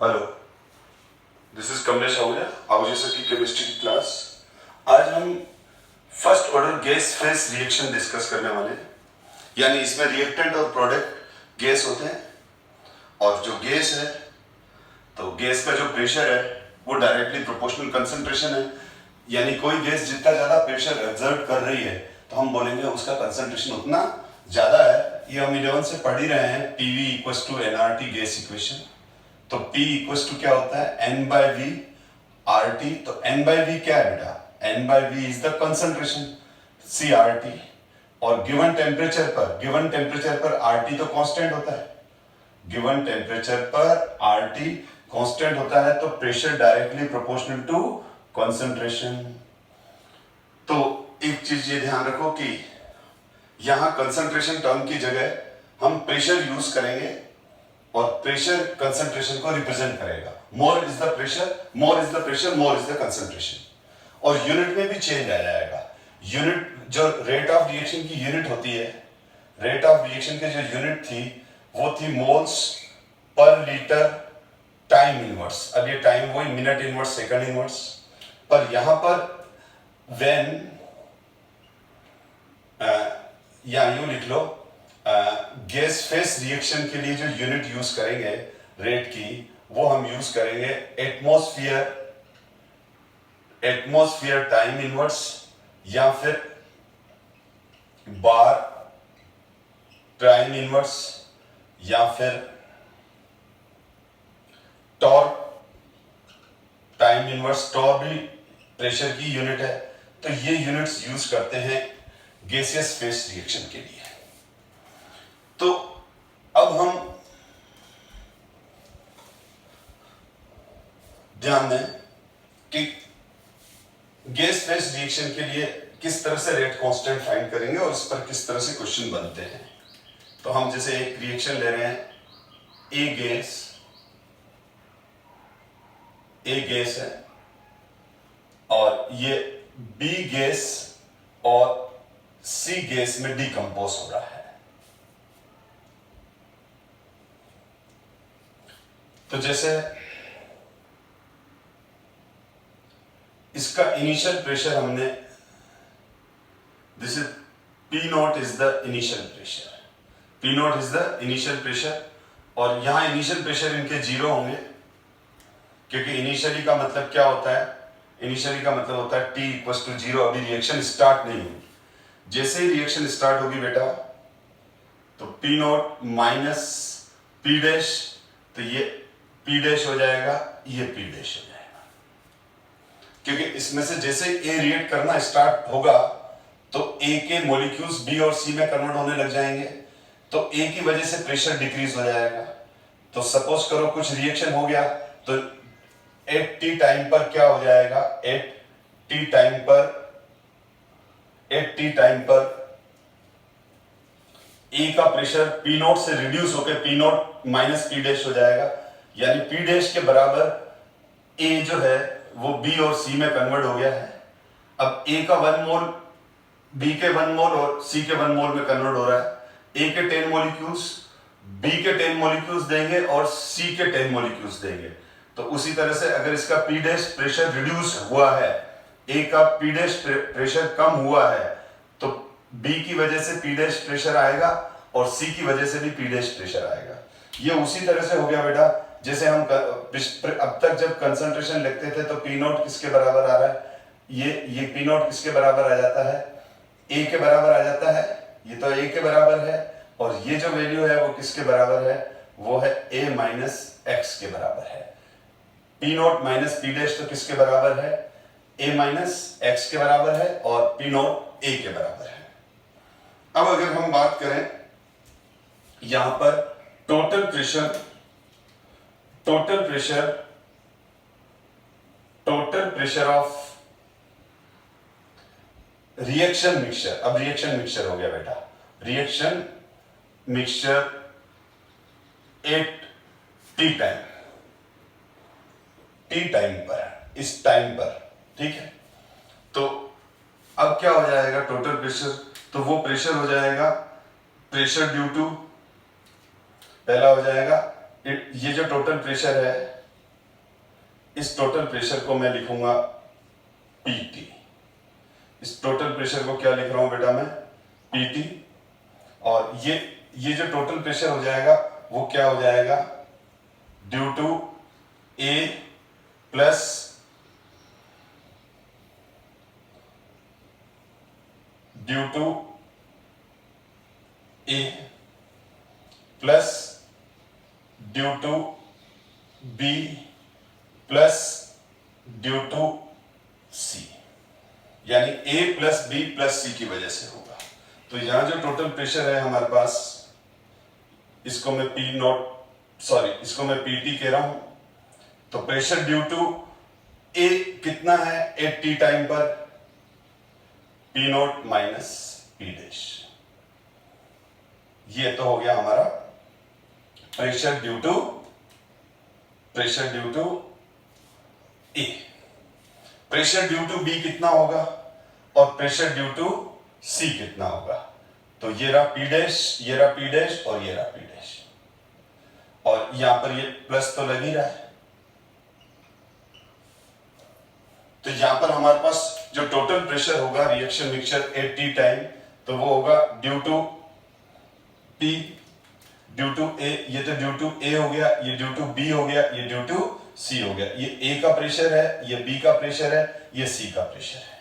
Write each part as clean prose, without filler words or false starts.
Hello, this is Kamlesh Ahuja sir की chemistry की class. आज हम first order gas face reaction discuss करने वाले हैं। यानी इसमें रिएक्टेंट और प्रोडक्ट गैस होते हैं, और जो गैस है तो गैस का जो प्रेशर है वो डायरेक्टली प्रोपोर्शनल कंसंट्रेशन है। यानी कोई गैस जितना ज्यादा प्रेशर एक्सर्ट कर रही है तो हम बोलेंगे उसका कंसंट्रेशन उतना ज्यादा है। ये हम 11 से पढ़ ही रहे हैं, PV equals to nRT gas equation. तो P इक्वल्स टू क्या होता है, N/V RT। तो N/V क्या है बेटा, N/V is the concentration CRT। और गिवन टेम्परेचर पर RT तो कांस्टेंट होता है। गिवन टेम्परेचर पर RT कांस्टेंट होता है, तो pressure directly proportional to concentration. तो एक चीज ये ध्यान रखो कि यहां कंसंट्रेशन टर्म की जगह हम प्रेशर यूज करेंगे, और प्रेशर कंसंट्रेशन को रिप्रेजेंट करेगा। More is the pressure, more is the pressure, more is the concentration. और यूनिट में भी चेंज आ जाएगा। यूनिट जो रेट ऑफ रिएक्शन की यूनिट होती है, रेट ऑफ रिएक्शन की जो यूनिट थी वो थी moles per litre time inverse. अब ये टाइम वही मिनट इनवर्स सेकंड इनवर्स, पर यहां पर व्हेन या यूं लिख लो, गैस फेस रिएक्शन के लिए जो यूनिट यूज करेंगे रेट की, वो हम यूज करेंगे एटमॉस्फेयर टाइम इनवर्स, या फिर बार टाइम इनवर्स, या फिर टॉर्क टाइम इनवर्स। टॉर्क भी प्रेशर की यूनिट है। तो ये यूनिट्स यूज करते हैं गैसियस फेस रिएक्शन के लिए। तो अब हम ध्यान दें कि गैस फेस रिएक्शन के लिए किस तरह से रेट कांस्टेंट फाइंड करेंगे और इस पर किस तरह से क्वेश्चन बनते हैं। तो हम जैसे एक रिएक्शन ले रहे हैं, ए गैस है, और ये बी गैस और सी गैस में डिकम्पोज हो रहा है। तो जैसे इसका इनिशियल प्रेशर हमने, this is P0 is the initial pressure, P0 is the initial pressure. और यहां इनिशियल प्रेशर इनके जीरो होंगे, क्योंकि इनिशियली का मतलब क्या होता है, इनिशियली का मतलब होता है T इक्वल्स टू 0। अभी रिएक्शन स्टार्ट नहीं हुई। जैसे ही रिएक्शन स्टार्ट होगी बेटा, तो P0 माइनस P डैश, तो ये P डैश हो जाएगा, ये P डैश हो जाएगा। क्योंकि इसमें से जैसे A रिएक्ट करना स्टार्ट होगा तो A के मॉलिक्यूल्स B और C में कन्वर्ट होने लग जाएंगे, तो A की वजह से प्रेशर डिक्रीज हो जाएगा। तो सपोज करो कुछ रिएक्शन हो गया, तो एट टी टाइम पर क्या हो जाएगा, एट टी टाइम पर ए का प्रेशर P0 से रिड्यूस होकर P0 माइनस P डैश हो जाएगा। यानी P डैश के बराबर A जो है वो B और C में कन्वर्ट हो गया है। अब A का 1 मोल B के 1 मोल और C के 1 मोल में कन्वर्ट हो रहा है। A के 10 मॉलिक्यूल्स B के 10 मॉलिक्यूल्स देंगे और C के 10 मॉलिक्यूल्स देंगे। तो उसी तरह से अगर इसका P डैश प्रेशर रिड्यूस हुआ है, A का P डैश प्रेशर कम हुआ है, तो B की वजह से P डैश प्रेशर आएगा और C की वजह से भी P डैश प्रेशर आएगा। ये उसी तरह से हो गया बेटा, जैसे हम अब तक जब कंसंट्रेशन लिखते थे तो P0 किसके बराबर आ रहा है, ये P0 किसके बराबर आ जाता है, A के बराबर आ जाता है। ये तो A के बराबर है, और ये जो वैल्यू है वो किसके बराबर है, वो है A माइनस एक्स के बराबर है। P0 माइनस P डैश तो किसके बराबर है, A माइनस एक्स के बराबर है, और P0 A के बराबर है। अब अगर हम बात करें यहां पर total pressure of reaction mixture. अब रिएक्शन मिक्सचर हो गया बेटा, reaction mixture at T time पर, इस टाइम पर, ठीक है। तो अब क्या हो जाएगा टोटल प्रेशर, तो वो प्रेशर हो जाएगा प्रेशर ड्यू टू, पहला हो जाएगा ये जो टोटल प्रेशर है इस टोटल प्रेशर को मैं लिखूंगा PT। इस टोटल प्रेशर को क्या लिख रहा हूं बेटा मैं? PT। और ये जो टोटल प्रेशर हो जाएगा वो क्या हो जाएगा? Due to A plus due to A plus due to B plus due to C, यानी A plus B plus C की वजह से होगा। तो यहां जो टोटल प्रेशर है हमारे पास, इसको मैं इसको मैं PT कह रहा हूं। तो प्रेशर ड्यू टू A कितना है 80 टाइम पर? P0 minus P dash. ये तो हो गया हमारा pressure due to A। Pressure due to B कितना होगा और प्रेशर ड्यू टू C कितना होगा? तो ये रहा P डैश, ये रहा P डैश और ये रहा P डैश, और यहां पर ये प्लस तो लग ही रहा है। तो यहां पर हमारे पास जो टोटल प्रेशर होगा रिएक्शन मिक्सचर 80 टाइम, तो वो होगा due to P due to A, ये तो ड्यू टू A हो गया, ये ड्यू टू B हो गया, ये ड्यू टू C हो गया। ये A का प्रेशर है, ये B का प्रेशर है, ये C का प्रेशर है।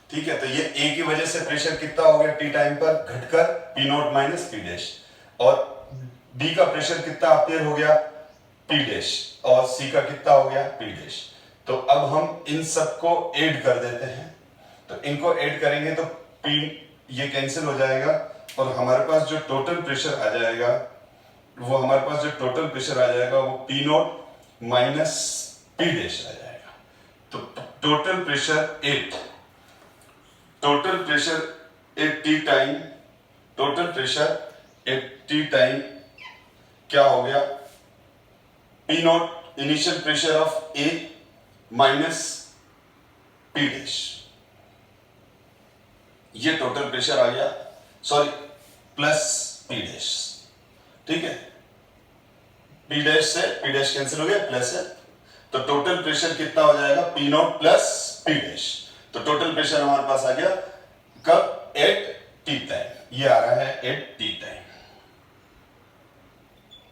ठीक है, तो ये A की वजह से प्रेशर कितना हो गया T टाइम पर घटकर P0 माइनस P डैश, और B का प्रेशर कितना अपेयर हो गया P डैश, और C का कितना हो गया P डैश। तो अब हम इन सबको ऐड कर देते हैं। तो इनको ऐड करेंगे तो P ये कैंसिल हो जाएगा, और हमारे पास जो टोटल प्रेशर आ जाएगा वो P0 माइनस P डैश आ जाएगा। तो टोटल प्रेशर 8 80 टाइम क्या हो गया? P0 initial pressure of A minus P dash, ये टोटल प्रेशर आ गया, प्लस P डैश। ठीक है, P डैश से P डैश कैंसिल हो गया, प्लस है, तो टोटल प्रेशर कितना हो जाएगा? P0 plus P dash. तो टोटल प्रेशर हमारे पास आ गया कब? At T time. ये आ रहा है एट T टाइम,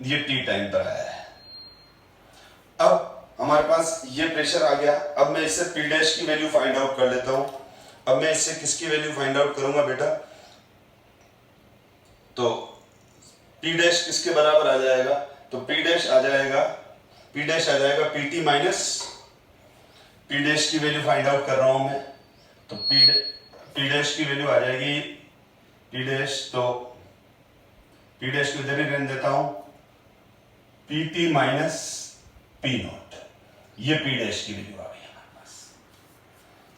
ये T टाइम पर आया है। अब हमारे पास ये प्रेशर आ गया। अब मैं इससे P डैश की वैल्यू फाइंड आउट कर लेता हूं। अब मैं इससे किसकी वैल्यू फाइंड आउट करूंगा बेटा? तो P डैश किसके बराबर आ जाएगा? तो P डैश आ जाएगा PT माइनस P डैश की वैल्यू फाइंड आउट कर रहा हूं मैं। तो P डैश की वैल्यू आ जाएगी P डैश, तो P डैश को इधर ही रहने देता हूं, PT माइनस P0। ये P डैश की वैल्यू आ गई हमारे पास।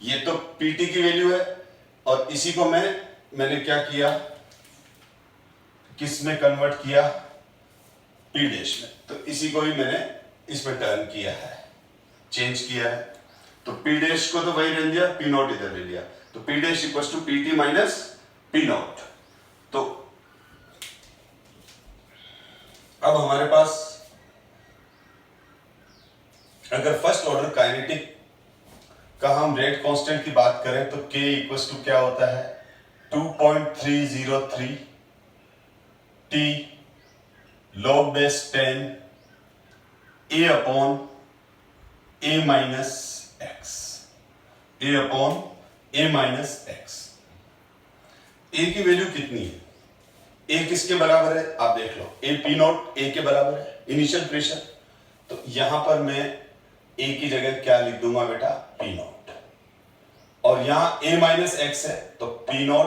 ये तो PT की वैल्यू है, और इसी को मैंने क्या किया, किस में कन्वर्ट किया? P डैश में। तो इसी को ही मैंने इसमें टर्न किया है, चेंज किया है। तो P डैश को तो वही रहने दिया, P0 इधर ले लिया। तो P dash equals to PT minus P0। तो अब हमारे पास अगर फर्स्ट ऑर्डर काइनेटिक का हम रेट कांस्टेंट की बात करें तो K इक्वल्स टू क्या होता है? 2.303 T log base 10 A upon A minus x, A upon A minus x. A की वैल्यू कितनी है? A किसके बराबर है? आप देख लो, A P0 A के बराबर है, इनिशियल प्रेशर। तो यहां पर मैं A की जगह क्या लिख दूंगा बेटा? P0। और यहां A माइनस एक्स है, तो P0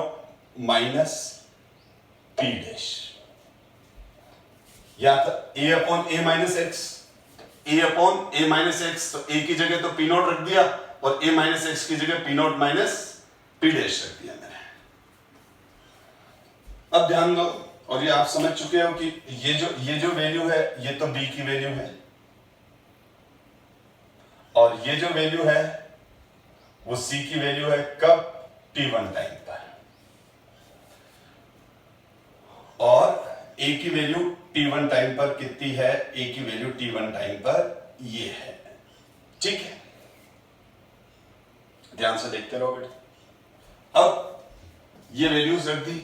माइनस P डैश, या तो A upon A minus x, A upon A minus x. तो A की जगह तो P0 रख दिया, और A माइनस एक्स की जगह P0 माइनस P डैश रख दिया मैंने। अब ध्यान दो, और ये आप समझ चुके हो कि ये जो वैल्यू है ये तो B की वैल्यू है, और ये जो वैल्यू है वो C की वैल्यू है। कब? T1 टाइम पर। और A की वैल्यू T1 टाइम पर कितनी है? A की वैल्यू T1 टाइम पर ये है, ठीक है, ध्यान से देखते रहो बेटा। अब ये वैल्यूज रख दी,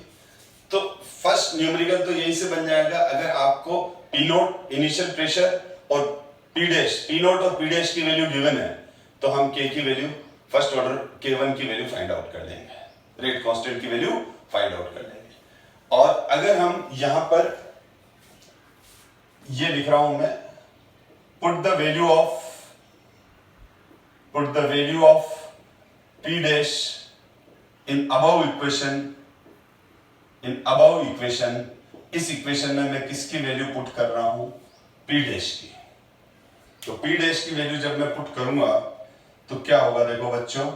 तो फर्स्ट न्यूमेरिकल तो यही से बन जाएगा। अगर आपको पी नोट इनिशियल प्रेशर और पी डैश, पी नोट और पी डैश की वैल्यू गिवन है, तो हम के की वैल्यू फर्स्ट ऑर्डर K1 की वैल्यू फाइंड आउट कर लेंगे, रेट कांस्टेंट की वैल्यू फाइंड आउट कर लेंगे। और अगर हम यहां पर ये लिख रहा हूं मैं, put the value of P dash in above equation, इस इक्वेशन में मैं किसकी वैल्यू पुट कर रहा हूं, P डैश की। तो P डैश की वैल्यू जब मैं पुट करूंगा तो क्या होगा, देखो बच्चों,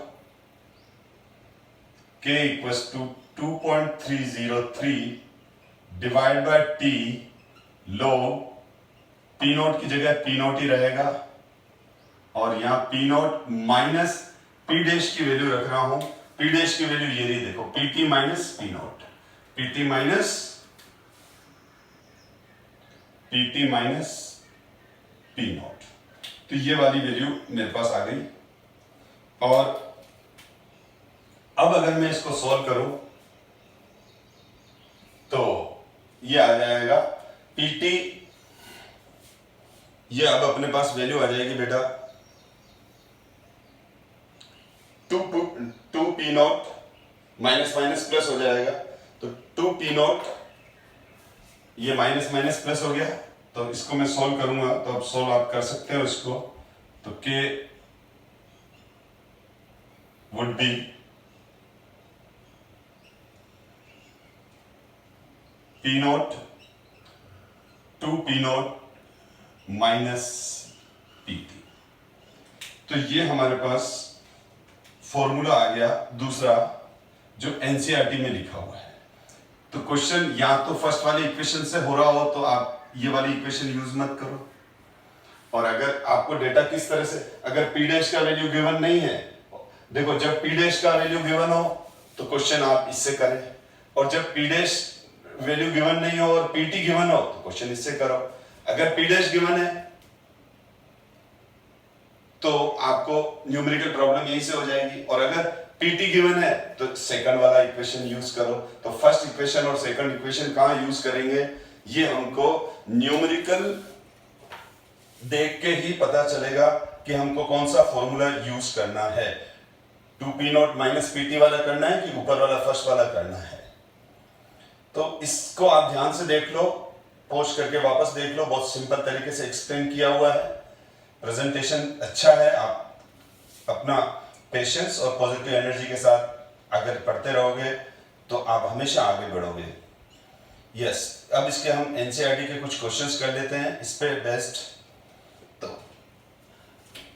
K equals to 2.303 divide by T log P naught की जगह P नोट ही रहेगा, और यहां P naught minus P dash की वैल्यू रख रहा हूं। P डैश की वैल्यू ये रही, देखो PT minus P note, PT minus P note. तो ये वाली वैल्यू मेरे पास आ गई। और अब अगर मैं इसको सॉल्व करूं तो ये आ जाएगा PT, ये अब अपने पास वैल्यू आ जाएगी बेटा 2 P naught minus minus plus हो जाएगा, तो 2 P नोट, ये माइनस माइनस प्लस हो गया। तो इसको मैं सॉल्व करूंगा, तो अब सॉल्व आप कर सकते हो इसको। तो K would be P note 2 P naught minus PT। तो ये हमारे पास फॉर्मूला आ गया दूसरा, जो एनसीईआरटी में लिखा हुआ है। तो क्वेश्चन या तो फर्स्ट वाली इक्वेशन से हो रहा हो तो आप ये वाली इक्वेशन यूज मत करो, और अगर आपको डेटा किस तरह से, अगर P डैश का वैल्यू गिवन नहीं है, देखो जब P डैश का वैल्यू गिवन हो तो क्वेश्चन आप इससे करें, और जब P डैश वैल्यू गिवन नहीं हो और PT गिवन हो तो क्वेश्चन इससे करो। अगर P डैश गिवन है तो आपको न्यूमेरिकल प्रॉब्लम यहीं से हो जाएगी, और अगर PT गिवन है तो सेकंड वाला इक्वेशन यूज करो। तो फर्स्ट इक्वेशन और सेकंड इक्वेशन कहां यूज करेंगे, ये हमको न्यूमेरिकल देख के ही पता चलेगा कि हमको कौन सा फॉर्मूला यूज करना है। 2 P नोट माइनस PT वाला करना है कि ऊपर वाला फर्स्ट वाला करना है। तो इसको आप ध्यान से देख लो, पोस्ट करके वापस देख लो, बहुत सिंपल तरीके से एक्सप्लेन किया हुआ है, प्रेजेंटेशन अच्छा है। आप अपना पेशेंस और पॉजिटिव एनर्जी के साथ अगर पढ़ते रहोगे तो आप हमेशा आगे बढ़ोगे। यस, अब इसके हम एनसीईआरटी के कुछ क्वेश्चंस कर लेते हैं इस पे बेस्ट। तो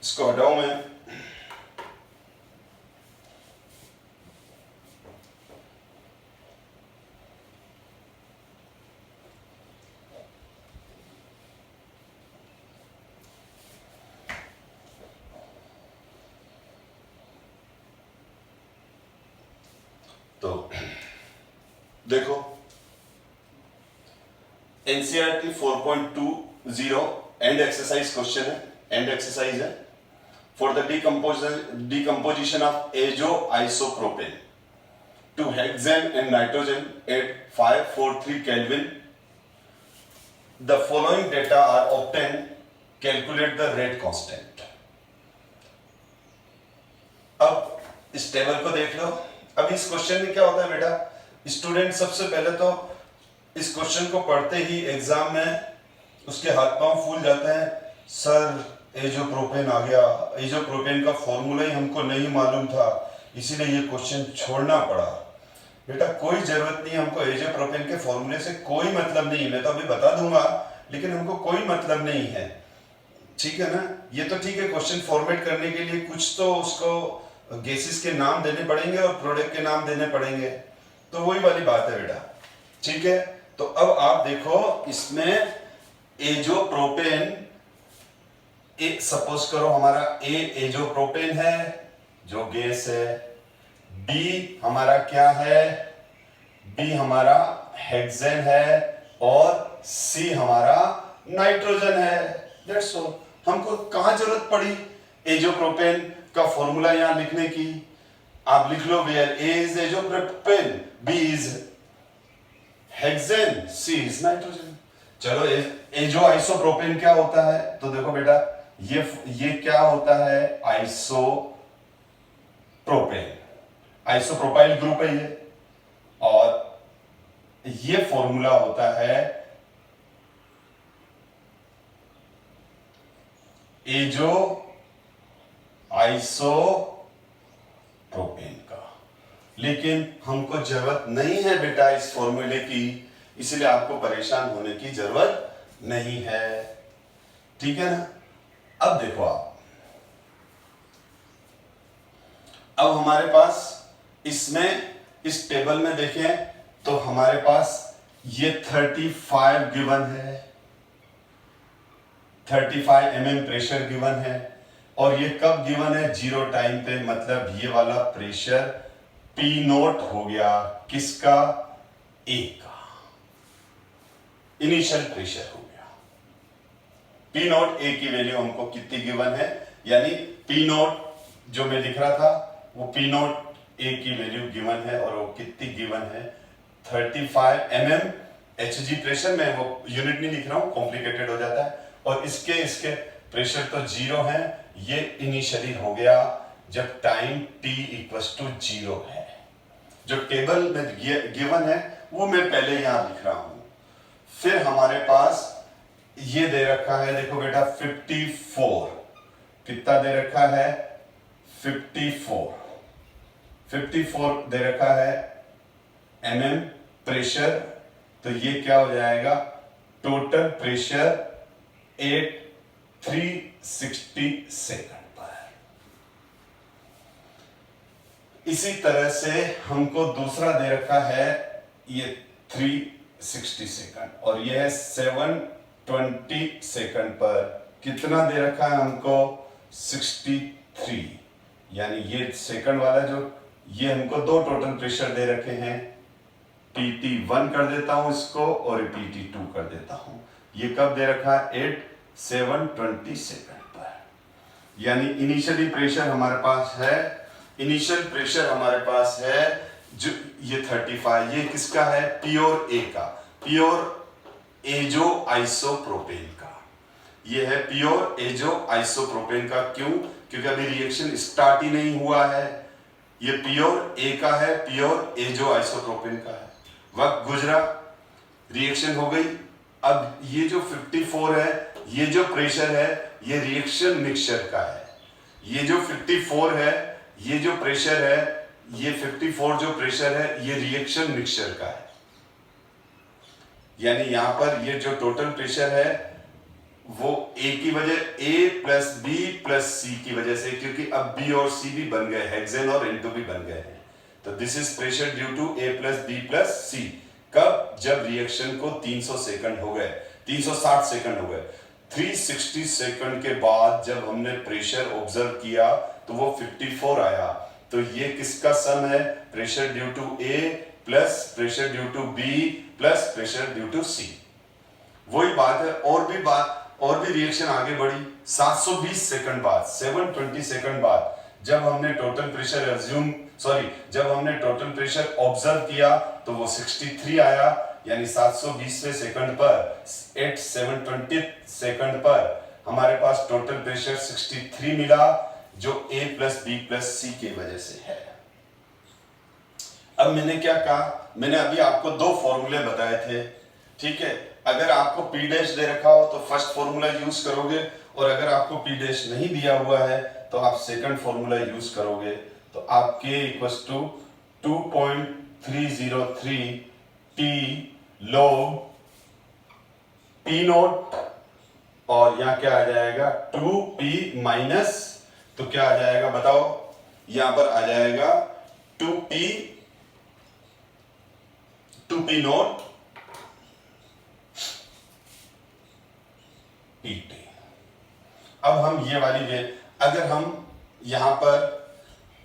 इसको हटाऊं मैं, तो देखो एनसीईआरटी 4.20 एंड एक्सरसाइज क्वेश्चन है, एंड एक्सरसाइज है for the decomposition of azo isopropane to hexane and nitrogen at 543 Kelvin. The following data are obtained. Calculate the rate constant. अब इस टेबल को देख लो। अब इस क्वेश्चन में क्या होता है बेटा, स्टूडेंट सबसे पहले तो इस क्वेश्चन को पढ़ते ही एग्जाम में उसके हाथ पांव फूल जाते हैं, सर एजोप्रोपेन आ गया, एजोप्रोपेन का फॉर्मूला ही हमको नहीं मालूम था इसीलिए ये क्वेश्चन छोड़ना पड़ा। बेटा कोई जरूरत नहीं, हमको एजोप्रोपेन के फॉर्मूले से कोई मतलब नहीं है, मैं तो अभी बता दूंगा लेकिन हमको कोई मतलब नहीं है, ठीक है ना। ये तो ठीक है, क्वेश्चन फॉर्मेट करने के लिए कुछ तो उसको गैसेस के नाम देने पड़ेंगे और प्रोडक्ट के नाम देने पड़ेंगे, तो वही वाली बात है बेटा, ठीक है। तो अब आप देखो इसमें एजोप्रोपेन, सपोज करो हमारा ए एजोप्रोपेन है जो गैस है, बी हमारा क्या है, बी हमारा हेक्सेन है, और सी हमारा नाइट्रोजन है। That's all. हमको कहां जरूरत पड़ी, एजोप्रोपेन का फॉर्मूला यहां लिखने की आप लिख लो, where A is azopropane, B is hexane, C is nitrogen. चलो एजो आइसोप्रोपेन क्या होता है, तो देखो बेटा ये क्या होता है, आइसोप्रोपेन, आइसोप्रोपाइल ग्रुप है ये, और ये फॉर्मूला होता है एजो आइसोप्रोपेन का। लेकिन हमको जरूरत नहीं है बेटा इस फॉर्मूले की, इसलिए आपको परेशान होने की जरूरत नहीं है, ठीक है ना। अब देखो आप, अब हमारे पास इसमें इस टेबल में देखें तो हमारे पास ये 35 गिवन है, 35 mm प्रेशर गिवन है, और ये कब गिवन है, 0 टाइम पे, मतलब ये वाला प्रेशर P नोट हो गया किसका, A का, इनिशियल प्रेशर हो गया। P नोट A की वैल्यू हमको कितनी गिवन है, यानी P नोट जो मैं लिख रहा था वो P नोट A की वैल्यू गिवन है, और वो कितनी गिवन है, 35 mm Hg प्रेशर में, वो यूनिट नहीं लिख रहा हूं, कॉम्प्लिकेटेड हो जाता है, और इसके प्रेशर तो 0 है, ये इनिशियली हो गया जब टाइम t इक्वल्स टू 0 है। जो टेबल में गिवन है वो मैं पहले यहां लिख रहा हूं। फिर हमारे पास ये दे रखा है, देखो बेटा 54, कितना दे रखा है, 54 दे रखा है mm प्रेशर, तो ये क्या हो जाएगा, टोटल प्रेशर 360 सेकंड पर। इसी तरह से हमको दूसरा दे रखा है ये 360 सेकंड, और ये है 720 सेकंड पर, कितना दे रखा है हमको, 63, यानी ये सेकंड वाला जो, ये हमको दो टोटल प्रेशर दे रखे हैं, PT1 कर देता हूं इसको और PT2 कर देता हूं। ये कब दे रखा है, 720 सेकंड पर, यानी इनिशियली प्रेशर हमारे पास है, इनिशियल प्रेशर हमारे पास है जो ये 35, ये किसका है, प्योर ए का, प्योर एजो आइसोप्रोपेन का, ये है प्योर एजो आइसोप्रोपेन का। क्यों, क्योंकि अभी रिएक्शन स्टार्ट ही नहीं हुआ है, ये प्योर ए का है, प्योर एजो आइसोप्रोपेन का है। वक्त गुजरा, रिएक्शन हो गई, अब ये जो 54 है, ये जो प्रेशर है, ये रिएक्शन मिक्सचर का है, ये जो 54 है, ये जो प्रेशर है, ये 54 जो प्रेशर है, ये रिएक्शन मिक्सचर का है, यानी यहां पर ये जो टोटल प्रेशर है वो A की वजह, A plus B plus C की वजह से, क्योंकि अब B और C भी बन गए, हेक्सेन और N2 भी बन गए हैं, तो this is pressure due to A plus B plus C। कब, जब रिएक्शन को 300 सेकंड हो गए, 360 सेकंड हो गए, 360 सेकंड के बाद जब हमने प्रेशर ऑब्जर्व किया तो वो 54 आया, तो ये किसका सम है, pressure due to A plus pressure due to B plus pressure due to C। वही बात है, और भी रिएक्शन आगे बढ़ी, 720 सेकंड बाद, 720 सेकंड बाद जब हमने टोटल प्रेशर जब हमने टोटल प्रेशर ऑब्जर्व किया तो वो 63 आया, यानी 720वें सेकंड पर, 720 सेकंड पर हमारे पास टोटल प्रेशर 63 मिला, जो A plus B plus C की वजह से है। अब मैंने क्या कहा, मैंने अभी आपको दो फॉर्मूले बताए थे, ठीक है। अगर आपको P डैश दे रखा हो तो फर्स्ट फॉर्मूला यूज करोगे, और अगर आपको P डैश नहीं दिया हुआ है तो आप सेकंड फॉर्मूला यूज करोगे, तो आप K equals to 2.303 T log P naught, और यहां क्या आ जाएगा 2P माइनस, तो क्या आ जाएगा बताओ, यहां पर आ जाएगा 2P नोट PT। अब हम ये वाली अगर हम यहां पर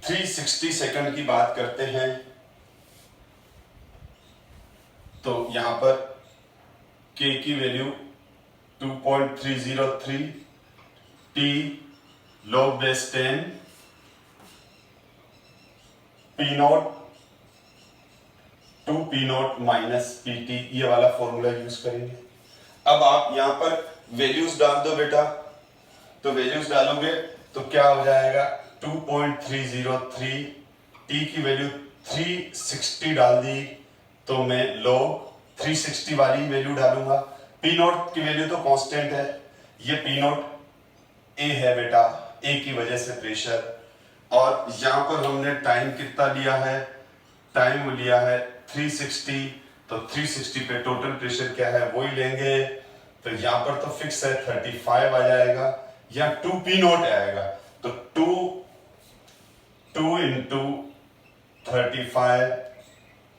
360 सेकंड की बात करते हैं तो यहां पर K की value 2.303 T log base 10 P naught to P naught minus PT, ये वाला फॉर्मूला यूज करेंगे। अब आप यहां पर वैल्यूज डाल दो बेटा, तो वैल्यूज डालोगे तो क्या हो जाएगा 2.303, T की वैल्यू 360 डाल दी तो मैं log 360 वाली वैल्यू डालूंगा। P नॉट की वैल्यू तो कांस्टेंट है, ये P नॉट A है बेटा, A की वजह से प्रेशर। और यहां पर हमने टाइम कितना लिया है, टाइम लिया है 360, तो 360 पे टोटल प्रेशर क्या है वही लेंगे। तो यहां पर तो फिक्स है 35 आ जाएगा, या 2P नॉट आएगा, तो 2 इंटू 35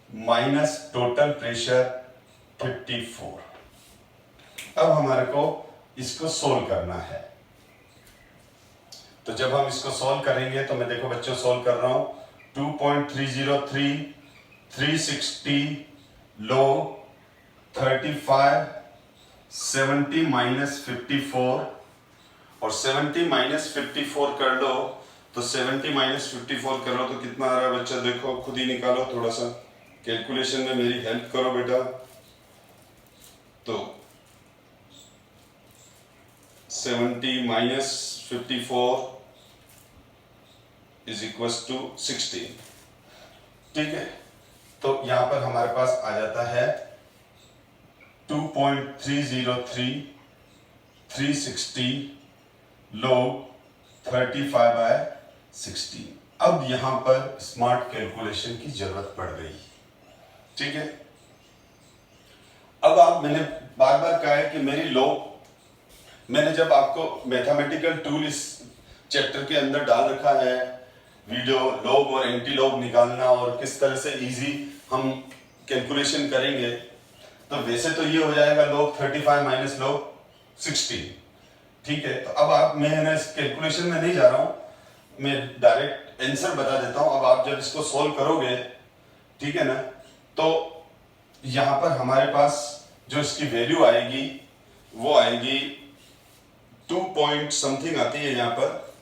माइनस टोटल प्रेशर 54। अब हमारे को इसको सोल्व करना है, तो जब हम इसको सोल्व करेंगे तो मैं देखो बच्चों सोल्व कर रहा हूं 2.303 360 log 35 70 माइनस 54, और 70 माइनस 54 कर लो तो 70 माइनस 54 करो तो कितना आ रहा है बच्चा, देखो खुद ही निकालो, थोड़ा सा कैलकुलेशन में मेरी हेल्प करो बेटा। तो 70 माइनस 54 इज इक्वल टू 16, ठीक है। तो यहां पर हमारे पास आ जाता है 2.303 360 log 35/16। अब यहां पर स्मार्ट कैलकुलेशन की जरूरत पड़ गई, ठीक है। अब आप, मैंने बार बार कहा है कि मेरी log, मैंने जब आपको मैथमेटिकल टूल इस चैप्टर के अंदर डाल रखा है, वीडियो लॉग और एंटी लॉग निकालना और किस तरह से इजी हम कैलकुलेशन करेंगे, तो वैसे तो ये हो जाएगा log 35 माइनस log 16, ठीक है। तो अब आप, मैं इस कैलकुलेशन में नहीं जा रहा हूं, मैं डायरेक्ट आंसर बता देता हूं। अब आप जब इसको सोल्व करोगे, ठीक है ना, तो यहां पर हमारे पास जो इसकी वैल्यू आएगी वो आएगी 2 पॉइंट समथिंग आती है, यहां पर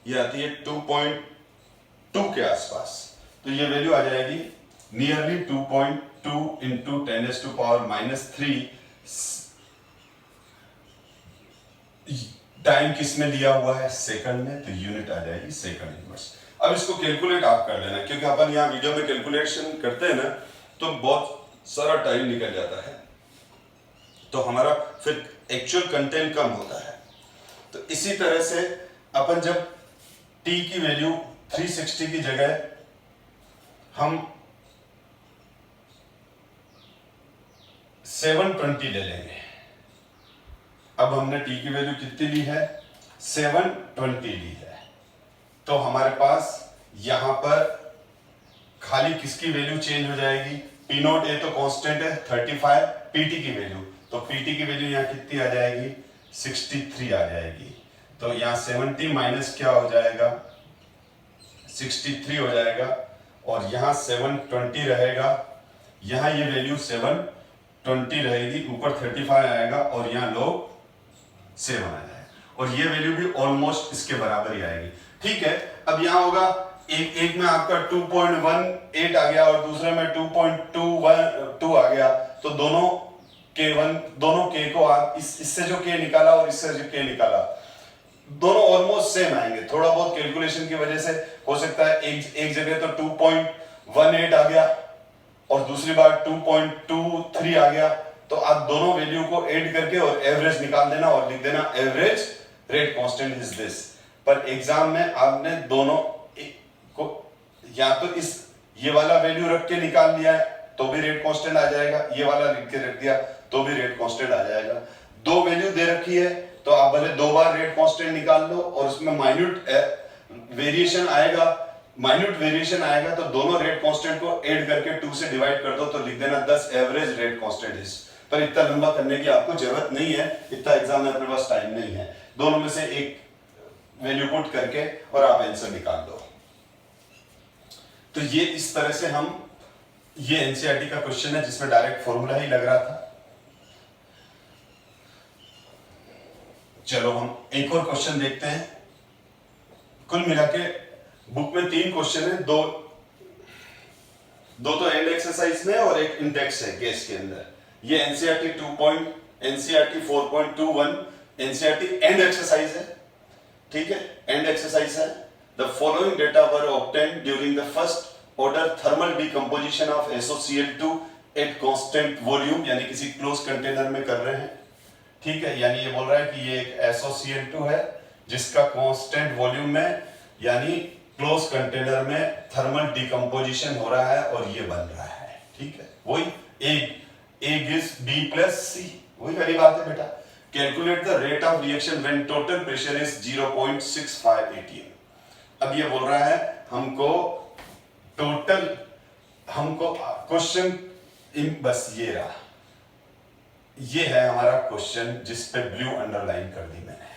ये आती है 2.2 के आसपास, तो ये वैल्यू आ जाएगी नियरली 2.2 इंटू 10⁻⁻³ टाइम किस में लिया हुआ है, सेकंड में, तो यूनिट आ जाएगी सेकंड इनवर्स। अब इसको कैलकुलेट आप कर लेना, क्योंकि अपन यहाँ वीडियो में कैलकुलेशन करते हैं ना तो बहुत सारा टाइम निकल जाता है, तो हमारा फिर एक्चुअल कंटेंट कम होता है। तो इसी तरह से अपन जब T की वैल्यू 360 की जगह हम 720 ले लेंगे। अब हमने T की वैल्यू कितनी ली है, 720 ली है, तो हमारे पास यहां पर खाली किसकी वैल्यू चेंज हो जाएगी, P नॉट A तो कांस्टेंट है 35, PT की वैल्यू, तो PT की वैल्यू यहां कितनी आ जाएगी 63 आ जाएगी। तो यहाँ 70 माइनस क्या हो जाएगा 63 हो जाएगा, और यहाँ 720 रहेगा, यहाँ ये वैल्यू 720 रहेगी, ऊपर 35 आएगा और यहाँ log 7 आ जाएगा, और ये वैल्यू भी ऑलमोस्ट इसके बराबर ही आएगी, ठीक है। अब यहाँ होगा एक में आपका 2.18 आ गया और दूसरे में 2.2 आ गया, तो दोनों के को आप इससे जो के निकाला और इससे जो के निकाला दोनों ऑलमोस्ट सेम आएंगे। थोड़ा बहुत कैलकुलेशन की वजह से हो सकता है एक जगह तो 2.18 आ गया और दूसरी बार 2.23 आ गया, तो आप दोनों वैल्यू को ऐड करके और एवरेज निकाल देना और लिख देना average rate constant is this. पर एग्जाम में आपने दोनों को या तो इस ये वाला वैल्यू रख के निकाल लिया है तो भी रेट कांस्टेंट आ जाएगा, ये वाला लिख के रख दिया तो भी रेट कांस्टेंट आ जाएगा। दो वैल्यू दे रखी है तो आप भले दो बार रेट कांस्टेंट निकाल लो और उसमें माइन्यूट वेरिएशन आएगा तो दोनों रेट कांस्टेंट को ऐड करके 2 से डिवाइड कर दो तो लिख देना 10 एवरेज रेट कांस्टेंट इज। पर इतना लंबा करने की आपको जरूरत नहीं है, इतना एग्जाम में अपने पास टाइम नहीं है, दोनों में से एक वैल्यू पुट करके और आप आंसर निकाल दो। तो ये इस तरह से हम, ये एनसीईआरटी का क्वेश्चन है जिसमें डायरेक्ट फॉर्मूला ही लग रहा था। चलो हम एक और क्वेश्चन देखते हैं। कुल मिला के बुक में 3 क्वेश्चन है, दो तो एंड एक्सरसाइज में और एक इंडेक्स है गैस के अंदर। ये एनसीईआरटी 4.21 एनसीईआरटी एंड एक्सरसाइज है, ठीक है, एंड एक्सरसाइज है। The following data were obtained during the first order thermal decomposition of SOCl2 at constant volume, यानी किसी क्लोज कंटेनर में कर रहे हैं, ठीक है। यानी ये बोल रहा है कि ये एक SOCl2 है जिसका कांस्टेंट वॉल्यूम में यानी क्लोज कंटेनर में थर्मल डिकम्पोजिशन हो रहा है और ये बन रहा है, ठीक है। वही A gives B plus C, वही वाली बात है बेटा। Calculate the rate of reaction when total pressure is 0.65 atm। अब ये बोल रहा है हमको क्वेश्चन बस ये रहा, ये है हमारा क्वेश्चन जिस पे ब्लू अंडरलाइन कर दी मैंने।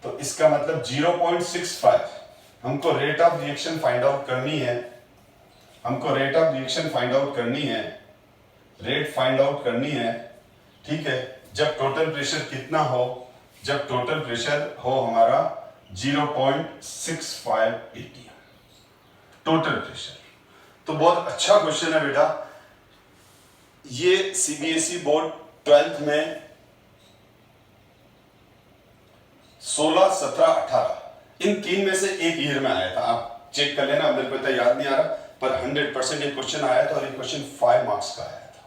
तो इसका मतलब 0.65 हमको rate of reaction find out करनी है, रेट फाइंड आउट करनी है, ठीक है। जब टोटल प्रेशर कितना हो, जब टोटल प्रेशर हो हमारा 0.65 atm टोटल प्रेशर। तो बहुत अच्छा क्वेश्चन है बेटा। ये सीबीएसई बोर्ड 12th में 16, 17, 18 इन 3 में से एक ईयर में आया था। आप चेक कर लेना, मेरे को इतना याद नहीं आ रहा, पर 100% ये क्वेश्चन आया था और ये क्वेश्चन 5 मार्क्स का आया था।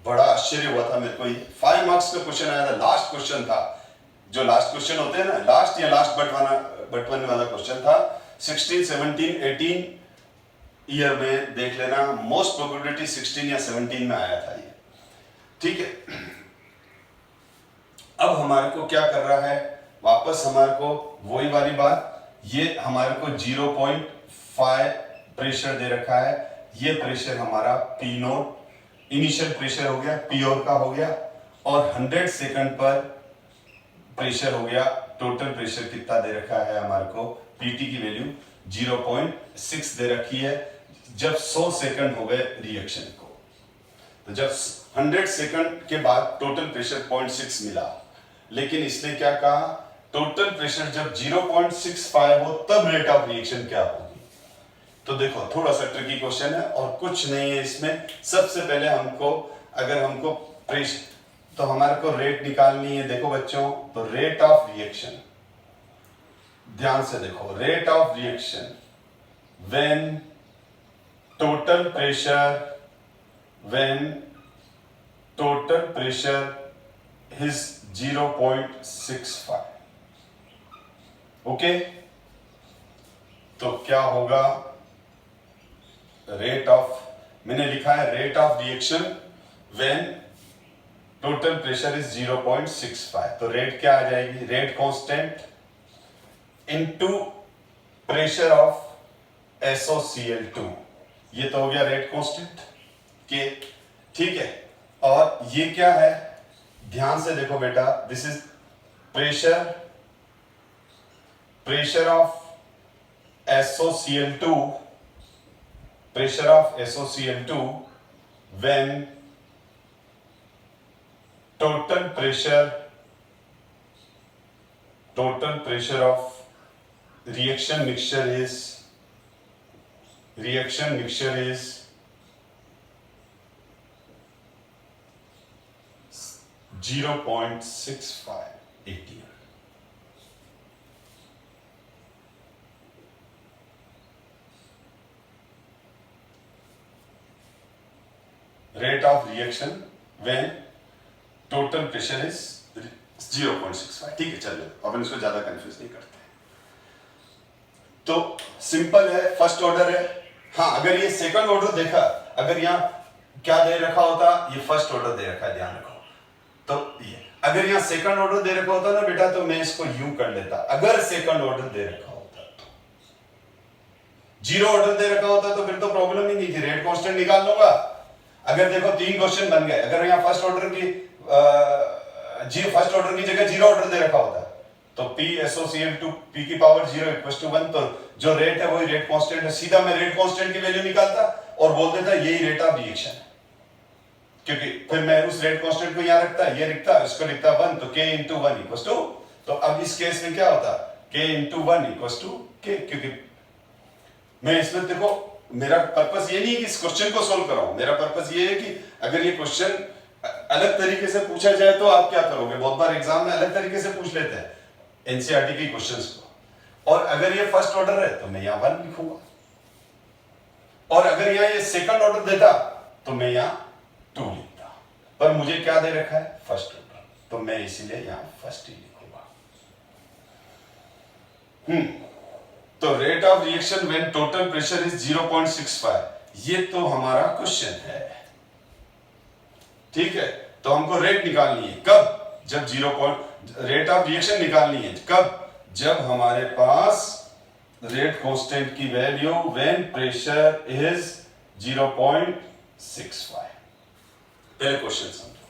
बड़ा आश्चर्य हुआ था मेरे को, ये 5 मार्क्स का क्वेश्चन आया था। लास्ट क्वेश्चन था, जो लास्ट क्वेश्चन होते हैं ना, लास्ट या लास्ट बटवाने वाला क्वेश्चन था। 16, 17, 18 ईयर में देख लेना, मोस्ट प्रोबेबिलिटी 16 या 17 में आया था ये, ठीक है। अब हमारे को क्या कर रहा है, वापस हमारे को वही वाली बात, ये हमारे को 0.5 प्रेशर दे रखा है। ये प्रेशर हमारा P नोट इनिशियल प्रेशर हो गया, P और का हो गया, और 100 सेकंड पर प्रेशर हो गया। टोटल प्रेशर कितना दे रखा है हमारे को, PT की वैल्यू 0.6 दे रखी है। जब 100 सेकंड हो गए रिएक्शन को, तो जब 100 सेकंड के बाद टोटल प्रेशर 0.6 मिला, लेकिन इसने क्या कहा, टोटल प्रेशर जब 0.65 हो तब रेट ऑफ रिएक्शन क्या होगी। तो देखो थोड़ा सा ट्रिकी क्वेश्चन है और कुछ नहीं है इसमें। सबसे पहले अगर हमको प्रेशर, तो हमारे को रेट निकालनी है। देखो बच्चों, तो रेट ऑफ रिएक्शन, ध्यान से देखो, rate of reaction when total pressure is 0.65, okay. तो क्या होगा, रेट ऑफ, मैंने लिखा है rate of reaction when total pressure is 0.65। तो रेट क्या आ जाएगी, rate constant into pressure of SOCl2, ये तो हो गया रेट कांस्टेंट के, ठीक है। और ये क्या है, ध्यान से देखो बेटा, this is pressure of SOCl2 when total pressure of reaction mixture is 0.65 atm। Rate of reaction when total pressure is 0.65, ठीक है। चलो अपन इसको ज्यादा कंफ्यूज नहीं करते, तो सिंपल है, फर्स्ट ऑर्डर है। हाँ, अगर ये सेकंड ऑर्डर देखा, अगर यहाँ क्या दे रखा होता, ये फर्स्ट ऑर्डर दे रखा है, ध्यान रखो। तो ये अगर यहाँ सेकंड ऑर्डर दे रखा होता ना बेटा, तो मैं इसको यूं कर लेता। अगर सेकंड ऑर्डर दे रखा होता, तो 0 ऑर्डर दे रखा होता तो फिर तो प्रॉब्लम ही नहीं थी, रेट कांस्टेंट निकाल लूंगा। अगर देखो 3 क्वेश्चन बन गए, अगर यहाँ फर्स्ट ऑर्डर की जगह 0 ऑर्डर दे रखा होता, तो P SOCl2 P की पावर 0 = 1, तो जो रेट है वही रेट कांस्टेंट है। सीधा मैं रेट कांस्टेंट की वैल्यू निकालता और बोल देता यही रेट ऑफ रिएक्शन है, क्योंकि फिर मैं उस रेट कांस्टेंट को यहाँ रखता, ये लिखता, इसको लिखता 1, तो K × 1 = 2। तो अब इस केस में क्या होता, k into 1 equals to k, क्योंकि मैं इसमें देखो मेरा पर्पस ये नहीं है कि इस क्वेश्चन को सोल्व कराऊं, मेरा पर्पस ये है कि अगर ये क्वेश्चन अलग तरीके से पूछा जाए तो आप क्या करोगे। बहुत बार एग्जाम में अलग तरीके से पूछ लेते हैं एनसीईआरटी के क्वेश्चंस को, और अगर ये फर्स्ट ऑर्डर है तो मैं यहां 1 लिखूंगा, और अगर यहां ये सेकंड ऑर्डर देता तो मैं यहां 2 लिखता, पर मुझे क्या दे रखा है फर्स्ट ऑर्डर, तो मैं इसीलिए यहां फर्स्ट ही लिखूंगा। तो rate of reaction when total pressure is 0.65, ये तो हमारा क्वेश्चन है, ठीक है। तो हमको रेट निकालनी है कब, जब रेट ऑफ रिएक्शन निकालनी है कब, जब हमारे पास रेट कांस्टेंट की वैल्यू व्हेन प्रेशर इज 0.65। पहले क्वेश्चन समझो,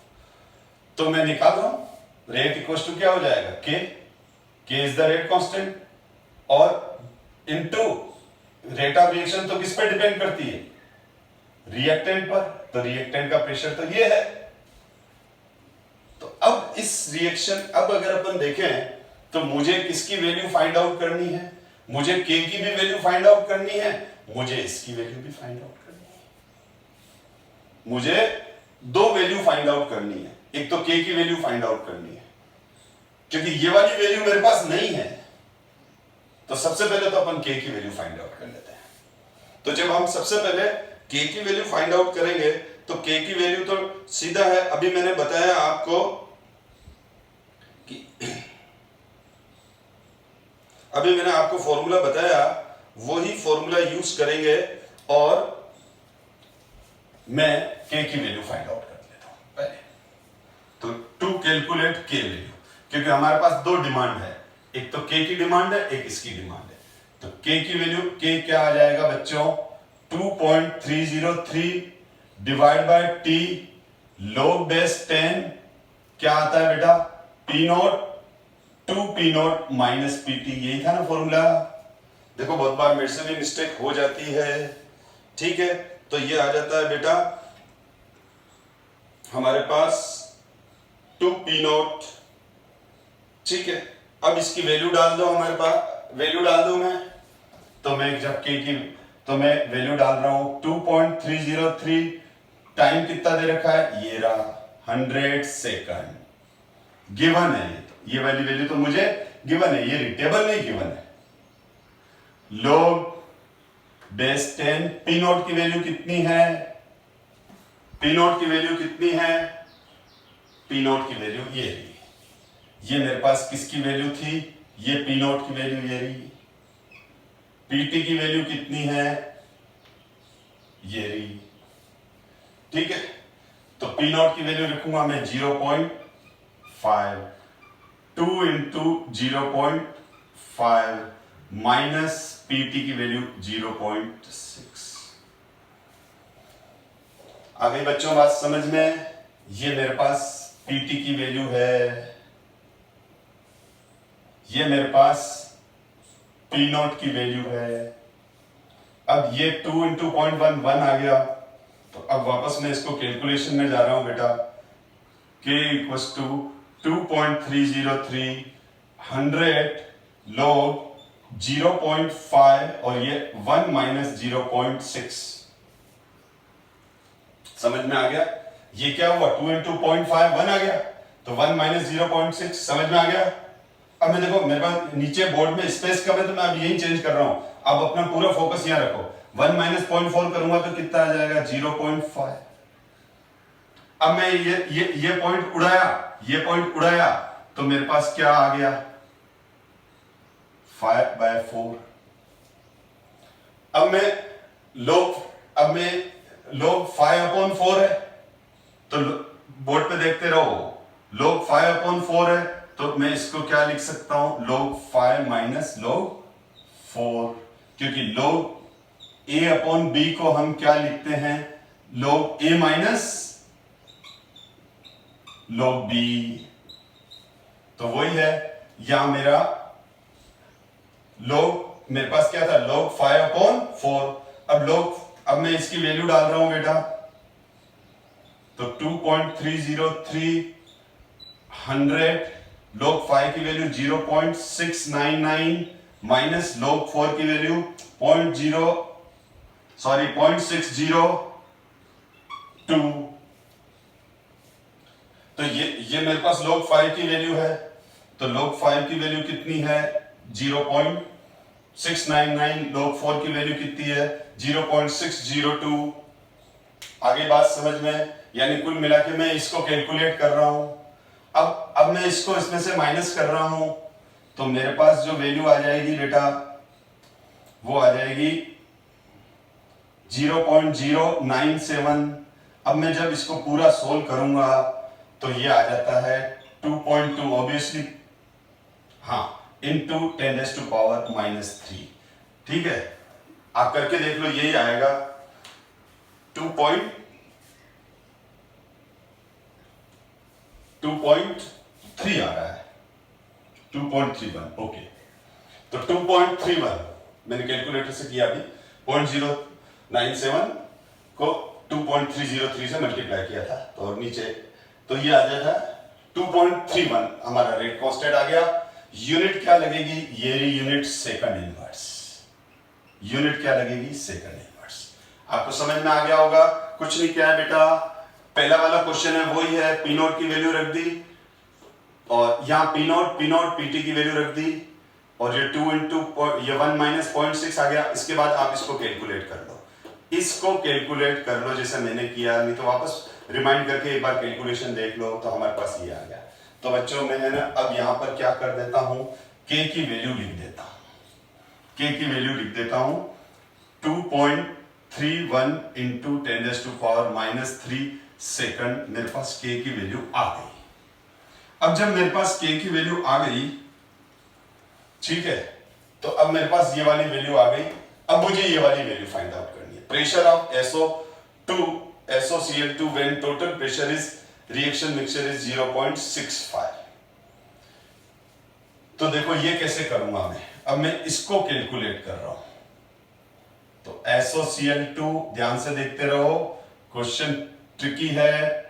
तो मैं निकाल रहा हूं रेट इक्वल टू क्या हो जाएगा के इज द रेट कांस्टेंट, और इनटू रेट ऑफ रिएक्शन तो किस पे डिपेंड करती है, रिएक्टेंट पर, तो रिएक्टेंट का प्रेशर तो ये है। तो अब इस रिएक्शन, अब अगर अपन देखें तो मुझे किसकी वैल्यू फाइंड आउट करनी है, मुझे k की भी वैल्यू फाइंड आउट करनी है, मुझे इसकी वैल्यू भी फाइंड आउट करनी है, मुझे 2 वैल्यू फाइंड आउट करनी है। एक तो k की वैल्यू फाइंड आउट करनी है, क्योंकि ये वाली वैल्यू मेरे पास नहीं है, तो सबसे पहले तो अपन k की वैल्यू फाइंड आउट कर लेते हैं। तो जब हम सबसे पहले k की वैल्यू फाइंड आउट करेंगे तो k की वैल्यू तो सीधा है, अभी मैंने बताया आपको कि अभी मैंने आपको फॉर्मूला बताया, वही फॉर्मूला यूज करेंगे और मैं k की वैल्यू फाइंड आउट कर लेता हूं पहले। तो टू कैलकुलेट k वैल्यू, क्योंकि हमारे पास 2 डिमांड है, एक तो k की डिमांड है, एक इसकी डिमांड है। तो k की वैल्यू, k क्या आ जाएगा बच्चों 2.303 divide by t log base 10, क्या आता है बेटा p not 2p not minus pt, यही था ना फॉर्मूला। देखो बहुत बार मेरे से भी मिस्टेक हो जाती है, ठीक है। तो ये आ जाता है बेटा हमारे पास 2p नॉट, ठीक है। अब इसकी वैल्यू डाल दो, हमारे पास वैल्यू डाल दूं मैं, तो मैं जब k की, तो मैं वैल्यू डाल रहा हूं 2.303, टाइम कितना दे रखा है, ये रहा 100 सेकंड, गिवन है ये वाली वैल्यू तो मुझे गिवन है, ये रिटेबल नहीं गिवन है। log बेस 10, p नॉट की वैल्यू कितनी है, p नॉट की वैल्यू कितनी है, p नॉट की वैल्यू ये रही, ये मेरे पास किसकी वैल्यू थी, ये p नॉट की वैल्यू ये रही, pt की वैल्यू कितनी है, ये रही, ठीक है। तो p नॉट की वैल्यू रखूंगा मैं 0.5, 2 इंटू 0.5 माइनस pt की वैल्यू 0.6। आ गई बच्चों बात समझ में, ये मेरे पास pt की वैल्यू है, ये मेरे पास p नॉट की वैल्यू है। अब ये 2 इंटू 0.1 1 आ गया, तो अब वापस मैं इसको कैलकुलेशन में जा रहा हूं बेटा, k इक्वल्स टू 2.303 100 log 0.5 और ये 1 माइनस 0.6, समझ में आ गया। ये क्या हुआ 2 इंटू 0.5 1 आ गया, तो 1 माइनस 0.6, समझ में आ गया। अब मैं देखो मेरे पास नीचे बोर्ड में स्पेस कम है, तो मैं अब यही चेंज कर रहा हूं, अब अपना पूरा फोकस यहां रखो। 1 माइनस 0.4 करूंगा तो कितना आ जाएगा 0.5। अब मैं ये पॉइंट उड़ाया, ये पॉइंट उड़ाया, तो मेरे पास क्या आ गया 5/4। अब मैं log 5/4 है, तो बोर्ड पे देखते रहो, log 5/4 है, तो मैं इसको क्या लिख सकता हूं log 5 माइनस log 4, क्योंकि log a/b को हम क्या लिखते हैं log a minus log b, तो वही है। यहां मेरा log, मेरे पास क्या था log 5/4, अब मैं इसकी वैल्यू डाल रहा हूं बेटा, तो 2.303 100 log 5 की वैल्यू 0.699 माइनस log 4 की वैल्यू 0.602। तो ये मेरे पास log 5 की वैल्यू है, तो log 5 की वैल्यू कितनी है 0.699, log 4 की वैल्यू कितनी है 0.602। आगे बात समझ में, यानी कुल मिला के मैं इसको कैलकुलेट कर रहा हूं। अब मैं इसको इसमें से माइनस कर रहा हूं, तो मेरे पास जो वैल्यू आ जाएगी बेटा वो आ जाएगी 0.097। अब मैं जब इसको पूरा सोल्व करूंगा तो ये आ जाता है 2.2 ऑब्वियसली, हाँ, इनटू 10⁻⁻3। ठीक है, आप करके देख लो, यही आएगा 2.3 आ रहा है, 2.31। ओके, तो 2.31 मैंने कैलकुलेटर से किया अभी, 0.097 को 2.303 से मल्टीप्लाई किया था, तो और नीचे तो ये आ जाता 2.31 हमारा रेट कांस्टेंट आ गया। यूनिट क्या लगेगी, ये यूनिट सेकंड इनवर्स, यूनिट क्या लगेगी सेकंड इनवर्स। आपको समझ में आ गया होगा, कुछ नहीं किया है बेटा, पहला वाला क्वेश्चन है वही है, पी नोट की वैल्यू रख दी और यहां पी नोट पीटी की वैल्यू रख दी, और ये 2 इंटू ये 1 माइनस 0.6 आ गया। इसके बाद आप इसको कैलकुलेट कर लो, इसको कैलकुलेट कर लो जैसे मैंने किया, नहीं तो वापस रिमाइंड करके एक बार कैलकुलेशन देख लो, तो हमारे पास ये आ गया। तो बच्चों मैं है ना अब यहां पर क्या कर देता हूं, के की वैल्यू लिख देता हूं, के की वैल्यू लिख देता हूं 2.31 इंटू 10⁻⁻3 सेकंड, मेरे पास के की वैल्यू आ गई। अब जब मेरे पास के की वैल्यू आ गई, ठीक है, तो अब मेरे पास ये वाली वैल्यू आ गई। अब मुझे ये वाली वैल्यू फाइंड आउट करनी है, pressure of SOCl2 when total pressure is reaction mixture is 0.65। तो देखो ये कैसे करूंगा मैं, अब मैं इसको कैलकुलेट कर रहा हूं। तो SOCl2, ध्यान से देखते रहो, क्वेश्चन ट्रिकी है,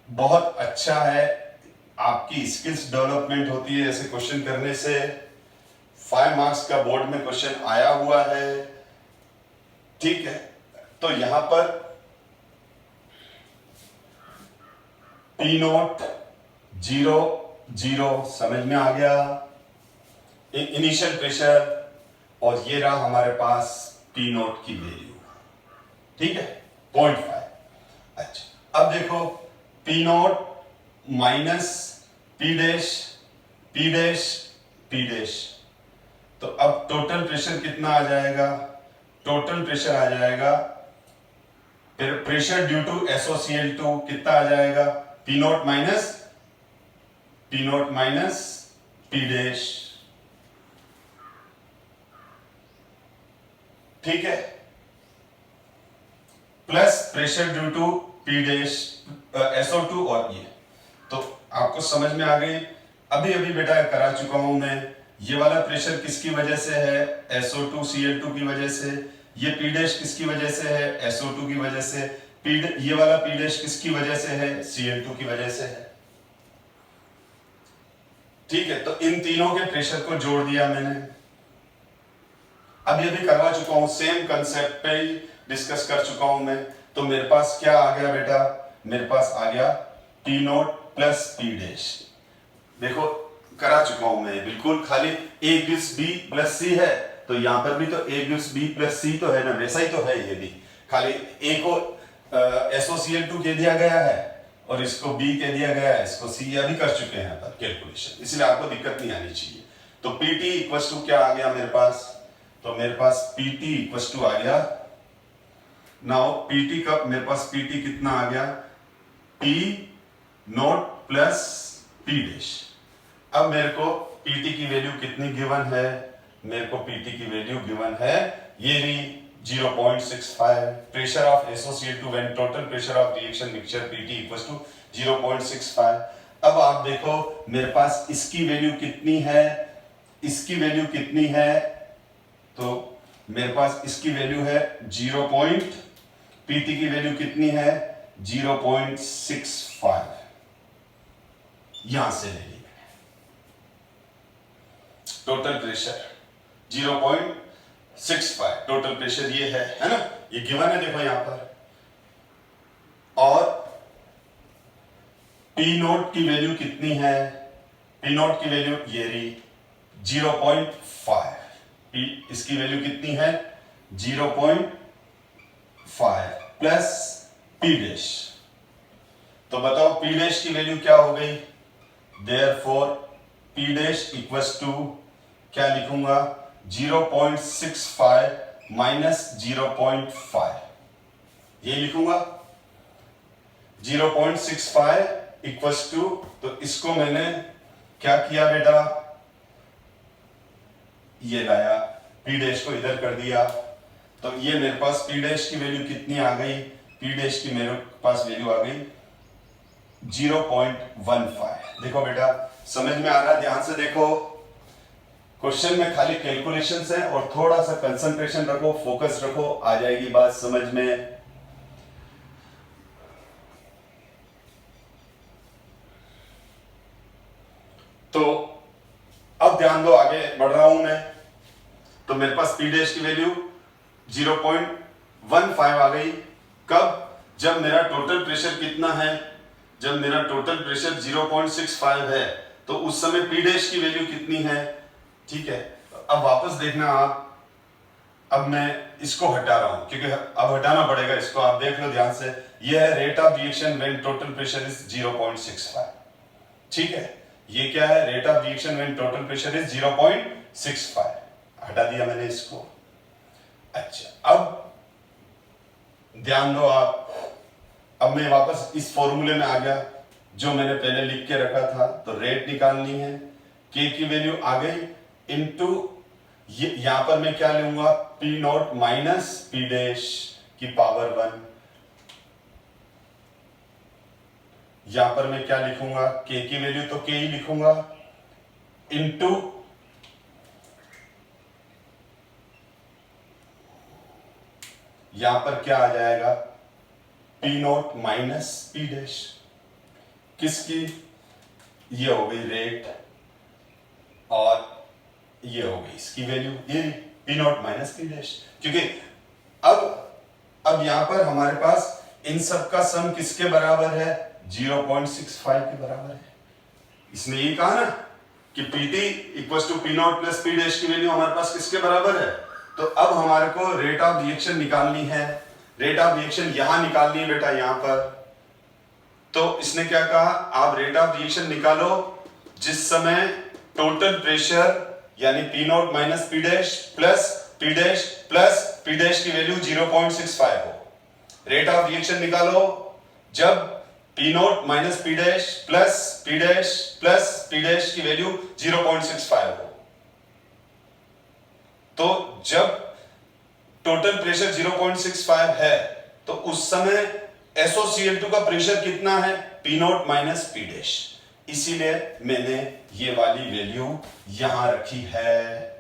बहुत अच्छा है, आपकी स्किल्स डेवलपमेंट होती है ऐसे क्वेश्चन करने से। 5 मार्क्स का बोर्ड में क्वेश्चन आया हुआ है, ठीक है। तो यहां पर P नोट 0 समझ में आ गया, इनिशियल प्रेशर, और ये रहा हमारे पास P नोट की वैल्यू, ठीक है 0.5। अच्छा अब देखो P naught minus P dash, तो अब टोटल प्रेशर कितना आ जाएगा, टोटल प्रेशर आ जाएगा, फिर प्रेशर ड्यू टू SOCl2 कितना आ जाएगा, P naught minus P dash, ठीक है, plus pressure due to P dash SO2, और ये तो आपको समझ में आ गई। अभी बेटा करा चुका हूं मैं, ये वाला प्रेशर किसकी वजह से है, SO2Cl2 की वजह से, ये P डैश किसकी वजह से है, SO2 की वजह से, ये वाला P डैश किसकी वजह से है, Cl2 की वजह से है, ठीक है। तो इन तीनों के प्रेशर को जोड़ दिया मैंने, अभी करवा चुका हूं, सेम कंसेप्ट पे ही डिस्कस कर चुका हूं मैं। तो मेरे पास क्या आ गया बेटा, मेरे पास आ गया P note plus P dash, देखो करा चुका हूं मैं बिल्कुल, खाली A gives B plus C है, तो यहां पर भी तो A gives B plus C तो है ना, वैसा ही तो है ये भी, खाली A को SOCl2 कह दिया गया है और इसको B कह दिया गया है, इसको C, अभी कर चुके हैं यहाँ पर कैलकुलेशन, इसलिए आपको दिक्कत नहीं आनी चाहिए। तो PT इक्वल्स टू क्या आ गया मेरे पास, तो मेरे पास PT इक्वल्स टू आ गया, नाउ PT का मेरे पास PT कितना आ गया, P note plus P dash. अब मेरे को PT की वैल्यू कितनी गिवन है, मेरे को PT की वैल्यू गिवन है ये रही 0.65, pressure of SOCl2 when total pressure of reaction mixture PT equals to 0.65। अब आप देखो मेरे पास इसकी वैल्यू कितनी है, इसकी वैल्यू कितनी है, तो मेरे पास इसकी वैल्यू है PT की वैल्यू कितनी है 0.65, यहां से ले ली मैंने, टोटल प्रेशर 0.65 टोटल प्रेशर ये है ना, ये गिवन है देखो यहां पर। और पी नोट की वैल्यू कितनी है, पी नोट की वैल्यू ये रही 0.5, इसकी वैल्यू कितनी है 0.5 प्लस पी डैश। तो बताओ पी डैश की वैल्यू क्या हो गई, therefore P dash equals to क्या लिखूंगा 0.65 माइनस 0.5, ये लिखूंगा 0.65 इक्वल्स टू, तो इसको मैंने क्या किया बेटा, ये लाया पी डैश को इधर कर दिया, तो ये मेरे पास पी डैश की वैल्यू कितनी आ गई, पी डैश की मेरे पास वैल्यू आ गई 0.15। देखो बेटा समझ में आ रहा है, ध्यान से देखो, क्वेश्चन में खाली कैलकुलेशंस है और थोड़ा सा कंसंट्रेशन रखो, फोकस रखो, आ जाएगी बात समझ में। तो अब ध्यान दो, आगे बढ़ रहा हूं मैं, तो मेरे पास पी डैश की वैल्यू 0.15 आ गई, कब, जब मेरा टोटल प्रेशर कितना है, जब मेरा टोटल प्रेशर 0.65 है, तो उस समय पी डैश की वैल्यू कितनी है, ठीक है। अब वापस देखना आप, अब मैं इसको हटा रहा हूं क्योंकि अब हटाना पड़ेगा इसको, आप देख लो ध्यान से, यह है rate of reaction when total pressure is 0.65, ठीक है, ये क्या है, rate of reaction when total pressure is 0.65, हटा दिया मैंने इसको। अच्छा अब ध्यान दो आप, अब मैं वापस इस फॉर्मूले में आ गया जो मैंने पहले लिख के रखा था, तो रेट निकालनी है, के की वैल्यू आ गई इनटू यहां पर मैं क्या लूंगा P not minus P dash की पावर 1, यहां पर मैं क्या लिखूंगा, के की वैल्यू तो के ही लिखूंगा इनटू यहां पर क्या आ जाएगा P not minus P dash, किसकी, ये हो गई रेट और ये हो गई इसकी वैल्यू, ये P not minus P dash, क्योंकि अब यहां पर हमारे पास इन सब का सम किसके बराबर है, 0.65 के बराबर है। इसने ये कहा ना कि Pt equals to P naught plus P dash की वैल्यू हमारे पास किसके बराबर है, तो अब हमारे को रेट ऑफ रिएक्शन निकालनी है, रेट ऑफ रिएक्शन यहां निकालनी है बेटा यहां पर। तो इसने क्या कहा, आप रेट ऑफ रिएक्शन निकालो जिस समय टोटल प्रेशर यानी P not minus P dash plus P dash की वैल्यू 0.65 हो, रेट ऑफ रिएक्शन निकालो जब P not minus P dash plus P dash की वैल्यू 0.65 हो। तो जब टोटल प्रेशर 0.65 है तो उस समय SOCl2 का प्रेशर कितना है, P not minus P dash, इसीलिए मैंने ये वाली वैल्यू यहां रखी है,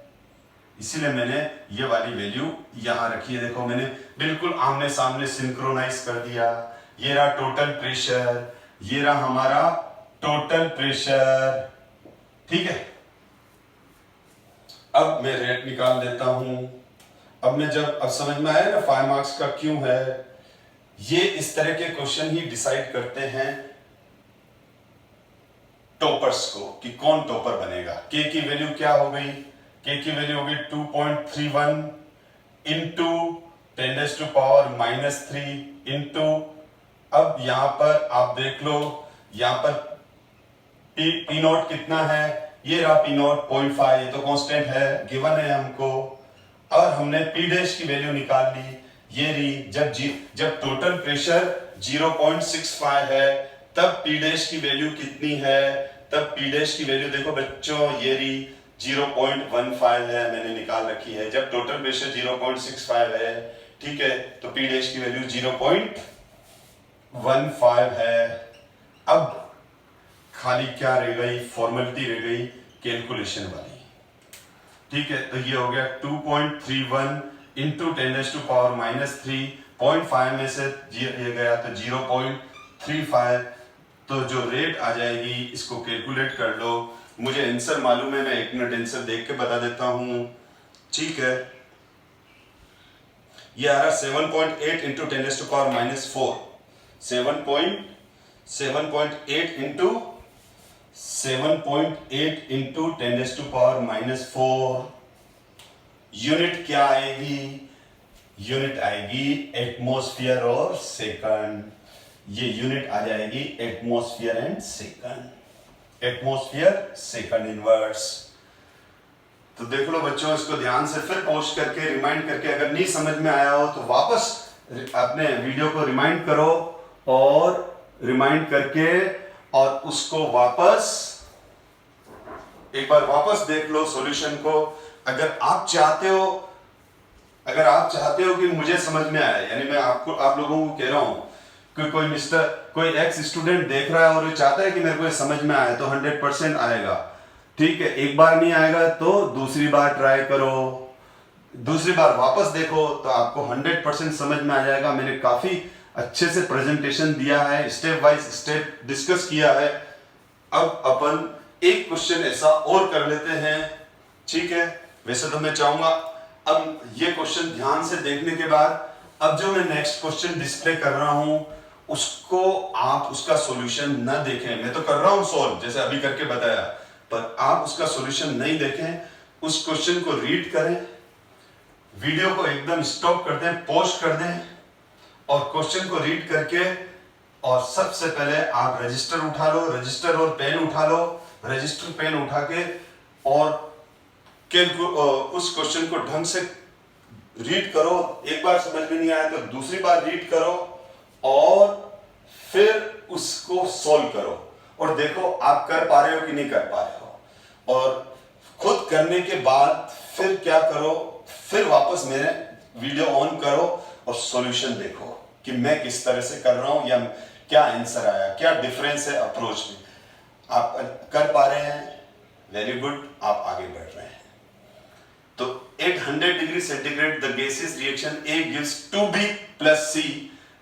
इसीलिए मैंने ये वाली वैल्यू यहां रखी है। देखो मैंने बिल्कुल आमने सामने सिंक्रोनाइज कर दिया, ये रहा टोटल प्रेशर, ये रहा हमारा टोटल प्रेशर, ठीक है। अब मैं रेट निकाल देता हूं, अब मैं अब समझ में आया ना 5 मार्क्स का क्यों है, ये इस तरह के क्वेश्चन ही डिसाइड करते हैं टॉपर्स को कि कौन टॉपर बनेगा। के की वैल्यू क्या हो गई, के की वैल्यू हो गई 2.31 इंटू 10⁻³ इंटू, अब यहां पर आप देख लो, यहां पर पी नॉट कितना है, ये रहा पी नॉट 0.5, ये तो कांस्टेंट है, गिवन है हमको, और हमने पी डैश की वैल्यू निकाल ली, ये रही, जब टोटल प्रेशर 0.65 है तब पी डैश की वैल्यू कितनी है, तब पी डैश की वैल्यू देखो बच्चों ये रही 0.15 है, मैंने निकाल रखी है, जब टोटल प्रेशर 0.65 है, ठीक है, तो पी डैश की वैल्यू 0.15 है। अब खाली क्या रह गई, फॉर्मेलिटी रह गई कैलकुलेशन वाली, ठीक है, तो ये हो गया 2.31 इंटू 10⁻³ 0.5 में से ये गया तो 0.35, तो जो रेट आ जाएगी इसको कैलकुलेट कर लो, मुझे आंसर मालूम है, मैं 1 मिनट आंसर देख के बता देता हूं। ठीक है, ये आ रहा 7.8 इंटू 10⁻⁻4, 7.8 इंटू 10⁻⁻4। यूनिट क्या आएगी? यूनिट आएगी एटमॉस्फेयर और सेकंड। ये यूनिट आ जाएगी atmosphere and second, atmosphere second inverse. तो देख लो बच्चों, इसको ध्यान से फिर पॉज करके रिमाइंड करके, अगर नहीं समझ में आया हो तो वापस अपने वीडियो को रिमाइंड करो और रिमाइंड करके और उसको वापस एक बार वापस देख लो सॉल्यूशन को। अगर आप चाहते हो कि मुझे समझ में आए, यानी मैं आप लोगों को कह रहा हूं कि कोई एक्स स्टूडेंट देख रहा है और वो चाहता है कि मेरे को समझ में आए, तो 100% आएगा। ठीक है, एक बार नहीं आएगा तो दूसरी बार ट्राई करो, दूसरी बार वापस देखो तो आपको 100% समझ में आ जाएगा। मैंने काफी अच्छे से प्रेजेंटेशन दिया है, स्टेप बाय स्टेप डिस्कस किया है। अब अपन एक क्वेश्चन ऐसा और कर लेते हैं। ठीक है, वैसे तो मैं चाहूंगा अब ये क्वेश्चन ध्यान से देखने के बाद अब जो मैं नेक्स्ट क्वेश्चन डिस्प्ले कर रहा हूं उसको आप उसका सॉल्यूशन न देखें। मैं तो कर रहा हूं सॉल्व जैसे अभी करके बताया, पर आप उसका सॉल्यूशन नहीं देखें, उस क्वेश्चन को रीड करें, वीडियो को एकदम स्टॉप कर दें, पॉज कर दें और क्वेश्चन को रीड करके और सबसे पहले आप रजिस्टर उठा लो, रजिस्टर और पेन उठा लो, रजिस्टर पेन उठा के और उस क्वेश्चन को ढंग से रीड करो। एक बार समझ में नहीं आया तो दूसरी बार रीड करो और फिर उसको सॉल्व करो और देखो आप कर पा रहे हो कि नहीं कर पा रहे हो। और खुद करने के बाद फिर क्या करो, फिर वापस मेरे वीडियो ऑन करो और सॉल्यूशन देखो कि मैं किस तरह से कर रहा हूं या क्या आंसर आया, क्या डिफरेंस है अप्रोच में। आप कर पा रहे हैं, वेरी गुड, आप आगे बढ़ रहे हैं। तो 800 degree centigrade the gaseous reaction A gives 2B plus C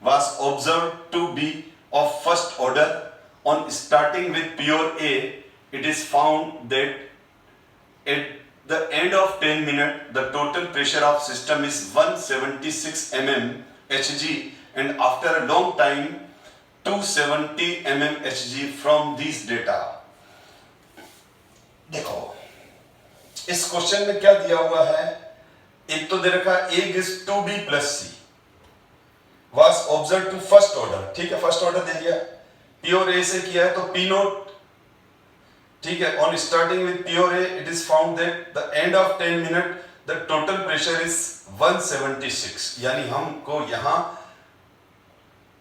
was observed to be of first order. On starting with pure A, it is found that at the end of 10 minutes, the total pressure of system is 176 mm Hg, and after a long time, 270 mm Hg from these data. देखो इस question में क्या दिया हुआ है, एक तो दे रखा है A gives 2B plus C was observed to first order। ठीक है, फर्स्ट ऑर्डर दे दिया, प्योर A से किया है तो P नोट। ठीक है, on starting with pure A it is found that the end of 10 minutes the total pressure is 176, यानी हमको यहाँ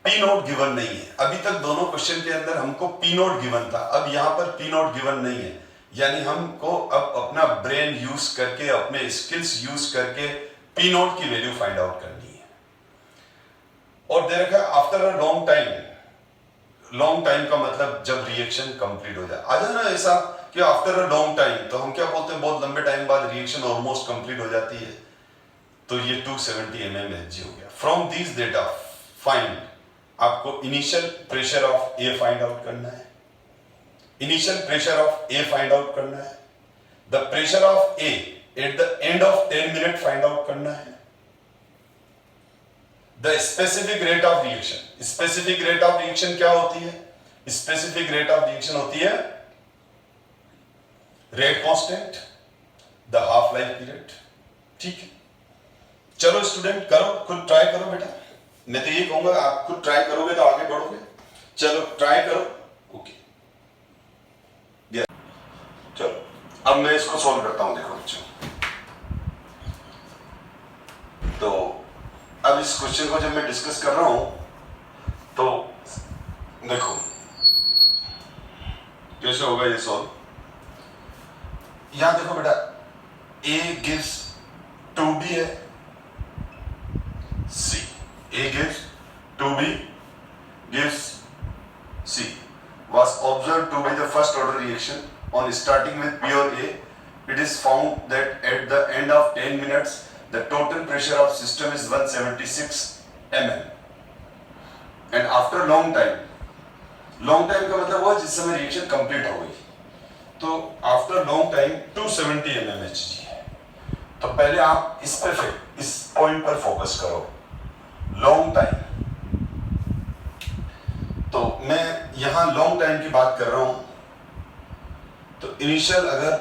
P नोट गिवन नहीं है। अभी तक दोनों क्वेश्चन के अंदर हमको P नोट गिवन था, अब यहाँ पर P नोट गिवन नहीं है, यानी हमको अब अपना ब्रेन यूज करके, अपने स्किल्स यूज करके P नोट की वैल्यू फाइंड आउट करनी है। और दे रखा है after a long time. Long time का मतलब जब रिएक्शन कंप्लीट हो जाए। आ जाए ना ऐसा कि आफ्टर अ लॉन्ग टाइम, तो हम क्या बोलते हैं, बहुत लंबे टाइम बाद रिएक्शन ऑलमोस्ट कंप्लीट हो जाती है, तो ये 270 mm Hg हो गया। फ्रॉम दिस डेटा फाइंड, आपको initial pressure of A find out करना है, initial pressure of A find out करना है, the pressure of A at the end of 10 minute find out करना है, the specific rate of reaction. Specific rate of reaction क्या होती है? Specific rate of reaction होती है rate constant, the half life period. ठीक है, चलो स्टूडेंट करो, खुद ट्राई करो बेटा। मैं तो ये कहूंगा आप खुद ट्राई करोगे तो आगे बढ़ोगे। चलो ट्राई करो। ओके, चलो अब मैं इसको सॉल्व करता हूं। देखो बच्चों, तो अब इस क्वेश्चन को जब मैं डिस्कस कर रहा हूं तो देखो कैसे होगा ये सॉल्व। यहां देखो बेटा, A gives 2B है, C, A gives 2B gives C was observed to be the first order reaction. On starting with pure A, it is found that at the end of 10 minutes, the total pressure of system is 176 mm. And after long time का मतलब हुआ जिस समय reaction complete हो गई, तो after long time 270 mmHg है। तो पहले आप इस पॉइंट पर फोकस करो, लॉन्ग टाइम। तो मैं यहां लॉन्ग टाइम की बात कर रहा हूं। तो इनिशियल, अगर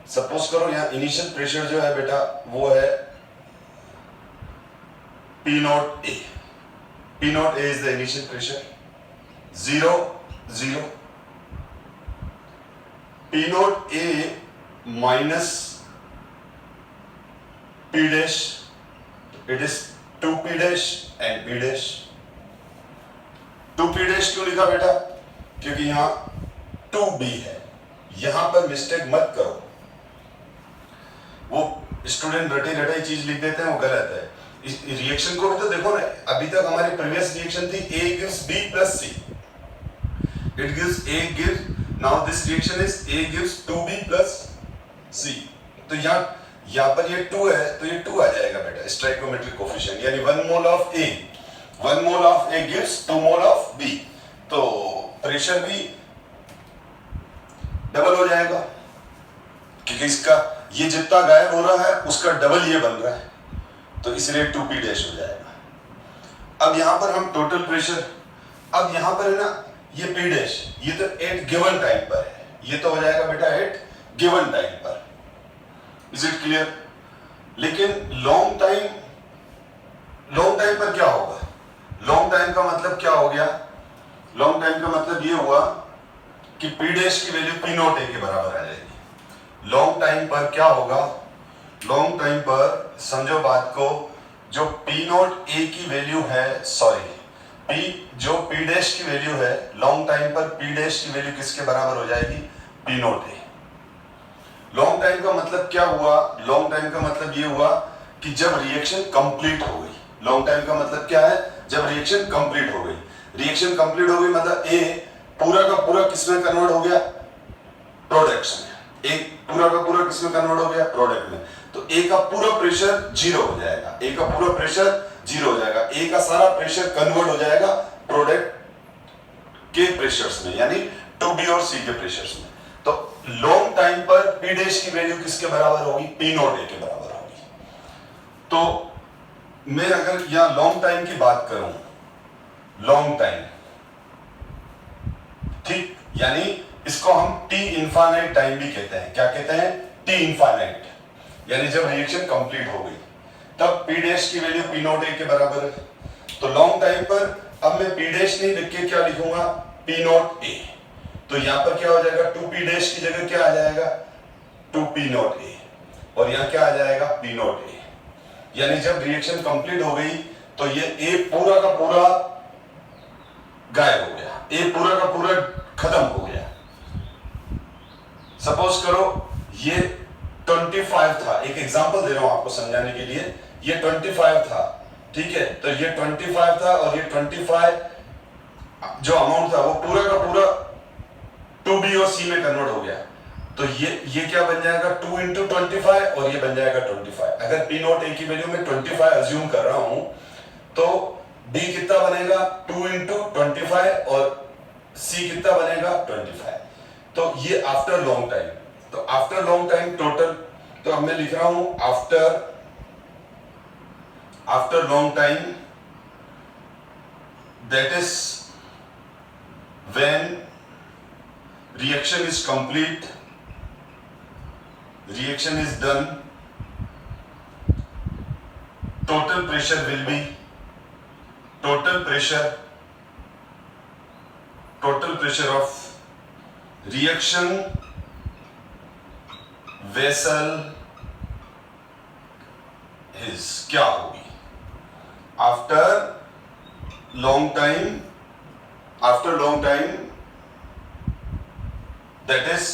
सपोज करो यहां इनिशियल प्रेशर जो है बेटा वो है P naught A. P naught A is the initial pressure, 0 0। P naught A minus P dash, it is 2P dash and P dash. 2P dash क्यों लिखा बेटा? क्योंकि यहां 2B है, यहां पर मिस्टेक मत करो। वो स्टूडेंट रटे रटाई चीज लिख देते हैं, वो गलत है। इस रिएक्शन को भी तो देखो ना, अभी तक हमारी प्रीवियस रिएक्शन थी A gives B plus C, it gives A gives, now this reaction is A gives 2B plus C। तो यहाँ पर ये 2 है तो ये 2 आ जाएगा बेटा, स्टोइकोमेट्रिक कोफिशिएंट, यानी 1 mole of A, 1 mole of A gives 2 mole of B। तो प्रेशर भी डबल हो जाएगा, क्योंकि इसका ये जितना गायब हो रहा है उसका डबल ये बन रहा है, तो इसलिए 2P डैश हो जाएगा। अब यहां पर हम टोटल प्रेशर, अब यहां पर है ना ये P डैश, ये तो एट गिवन टाइम पर है, ये तो हो जाएगा बेटा एट गिवन टाइम पर। Is it clear? लेकिन लॉन्ग टाइम पर क्या होगा? लॉन्ग टाइम का मतलब क्या हो गया? लॉन्ग टाइम का मतलब ये हुआ कि P डैश की वैल्यू P नॉट ए के बराबर आ जाएगी। लॉन्ग टाइम पर क्या होगा? लॉन्ग टाइम पर समझो बात को, जो P नॉट ए की वैल्यू है, जो P डैश की वैल्यू है, लॉन्ग टाइम पर P डैश की वैल्यू किसके बराबर हो जाएगी? P नॉट ए। लॉन्ग टाइम का मतलब क्या हुआ? लॉन्ग टाइम का मतलब ये हुआ कि जब रिएक्शन कंप्लीट हो गई। लॉन्ग टाइम का मतलब क्या है? जब रिएक्शन कंप्लीट हो गई। रिएक्शन कंप्लीट हो गई मतलब ए पूरा का पूरा किसमें कन्वर्ट हो गया? प्रोडक्ट्स में। एक पूरा का पूरा किसमें कन्वर्ट हो गया? प्रोडक्ट में। तो ए का पूरा प्रेशर 0 हो जाएगा, ए का पूरा प्रेशर 0 हो जाएगा, ए का सारा प्रेशर कन्वर्ट हो जाएगा प्रोडक्ट के प्रेशर्स में, यानी 2B और C के प्रेशर्स में। तो लॉन्ग टाइम पर P डैश की वैल्यू किसके बराबर होगी? P नॉट ए के बराबर होगी। तो मैं अगर यहां लॉन्ग टाइम की बात करूं, लॉन्ग टाइम, ठीक, यानी इसको हम T इनफाइनाइट टाइम भी कहते हैं। क्या कहते हैं? T इनफाइनाइट, यानी जब रिएक्शन कंप्लीट हो गई तब P डैश की वैल्यू P नॉट ए के बराबर है। तो लॉन्ग टाइम पर अब मैं P डैश नहीं लिख के क्या लिखूंगा? P नॉट ए। तो यहां पर क्या हो जाएगा? 2P डैश की जगह क्या आ जाएगा? 2P नॉट ए, और यहां क्या आ जाएगा? P नॉट ए। यानी जब रिएक्शन कंप्लीट हो गई तो ये A पूरा का पूरा गायब हो गया, A पूरा का पूरा खत्म हो गया। सपोज करो ये 25 था, एक एग्जांपल दे रहा हूं आपको समझाने के लिए। ये 25 था, ठीक है? तो ये 25 था और ये 25 जो अमाउंट था वो पूरा का पूरा 2B और C में कन्वर्ट हो गया। तो ये क्या बन जाएगा? 2 into 25 और ये बन जाएगा 25। अगर P नॉट ए की वैल्यू में 25 अज्यूम कर रहा हूं तो B कितना बनेगा? 2 into 25 और C कितना बनेगा? 25। तो ये आफ्टर लॉन्ग टाइम। तो आफ्टर लॉन्ग टाइम टोटल, तो अब मैं लिख रहा हूं after long time, that is when reaction is complete, reaction is done, total pressure will be, total pressure of reaction vessel is क्या होगी? after long time, that is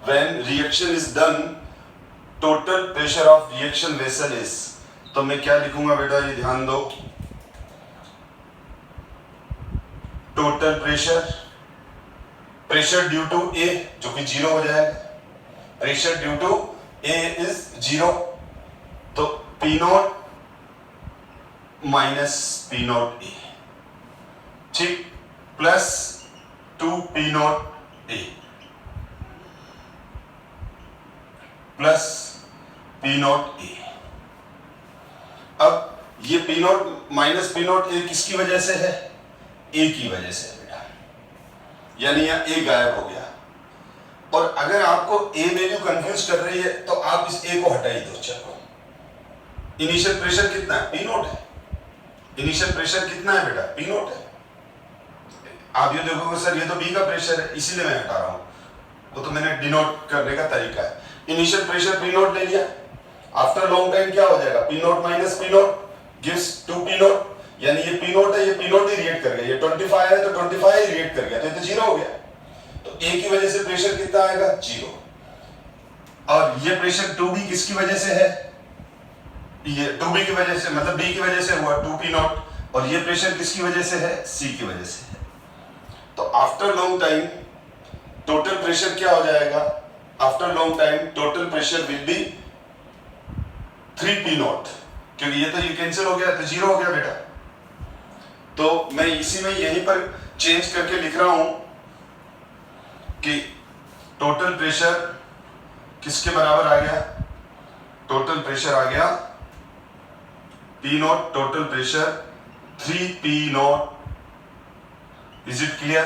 when reaction is done, total pressure of reaction vessel is, तो मैं क्या लिखूंगा बेटा? ये ध्यान दो, total pressure due to A जो कि 0 हो जाएगा, pressure due to A is 0, तो P naught minus P naught A, ठीक, plus 2P naught A plus P naught A. अब ये P naught minus P naught A किसकी वजह से है? ए की वजह से है बेटा, यानी यहाँ ए गायब हो गया। और अगर आपको ए वैल्यू कंफ्यूज कर रही है तो आप इस ए को हटा ही दो। चलो, इनिशियल प्रेशर कितना है? P नॉट है। इनिशियल प्रेशर कितना है बेटा? P नॉट है। आप ये देखोगे सर ये तो B का प्रेशर है, इसीलिए मैं हटा रहा हूं, वो तो मैंने डिनोट करने का तरीका है। इनिशियल प्रेशर P नॉट ले लिया, आफ्टर लॉन्ग टाइम क्या हो जाएगा? P naught minus P not gives 2P not, यानी ये P नॉट है, ये P नॉट ही रिएक्ट कर गया। ये 25 है तो 25 ही रिएक्ट कर गया, तो ये तो जीरो हो गया। तो A की वजह से प्रेशर कितना आएगा? जीरो। और ये प्रेशर 2B किसकी वजह से है? ये 2B की वजह से, मतलब B की वजह से हुआ 2P नॉट। और ये प्रेशर किसकी वजह से है? C की वजह से है। तो after long time total pressure क्या हो जाएगा? After long time total pressure will be 3P not, क्योंकि ये तो ये कैंसिल हो गया तो जीरो हो गया बेटा। तो मैं इसी में यहीं पर चेंज करके लिख रहा हूं कि टोटल प्रेशर किसके बराबर आ गया? टोटल प्रेशर आ गया P not, total pressure 3P naught. Is it clear?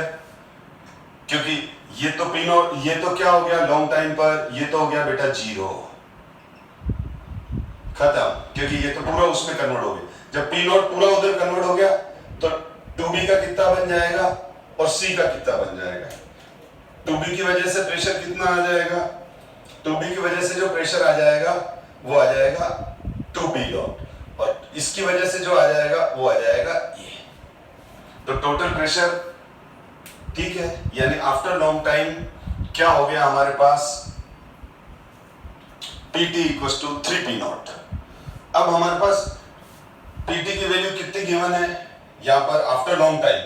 क्योंकि ये तो P नॉट, ये तो क्या हो गया लॉन्ग टाइम पर? ये तो हो गया बेटा जीरो, खत्म, क्योंकि ये तो पूरा उसमें कन्वर्ट हो गया। जब P नॉट पूरा उधर कन्वर्ट हो गया तो 2B का कितना बन जाएगा और C का कितना बन जाएगा? 2B की वजह से प्रेशर कितना आ जाएगा? 2B की वजह से जो प्रेशर आ जाएगा वो आ जाएगा 2P नॉट, और इसकी वजह से जो आ जाएगा वो आ जाएगा ये। तो टोटल प्रेशर, ठीक है, यानी आफ्टर लॉन्ग टाइम क्या हो गया हमारे पास? PT equals to 3P naught. अब हमारे पास PT की वैल्यू कितनी गिवन है यहां पर? After long time,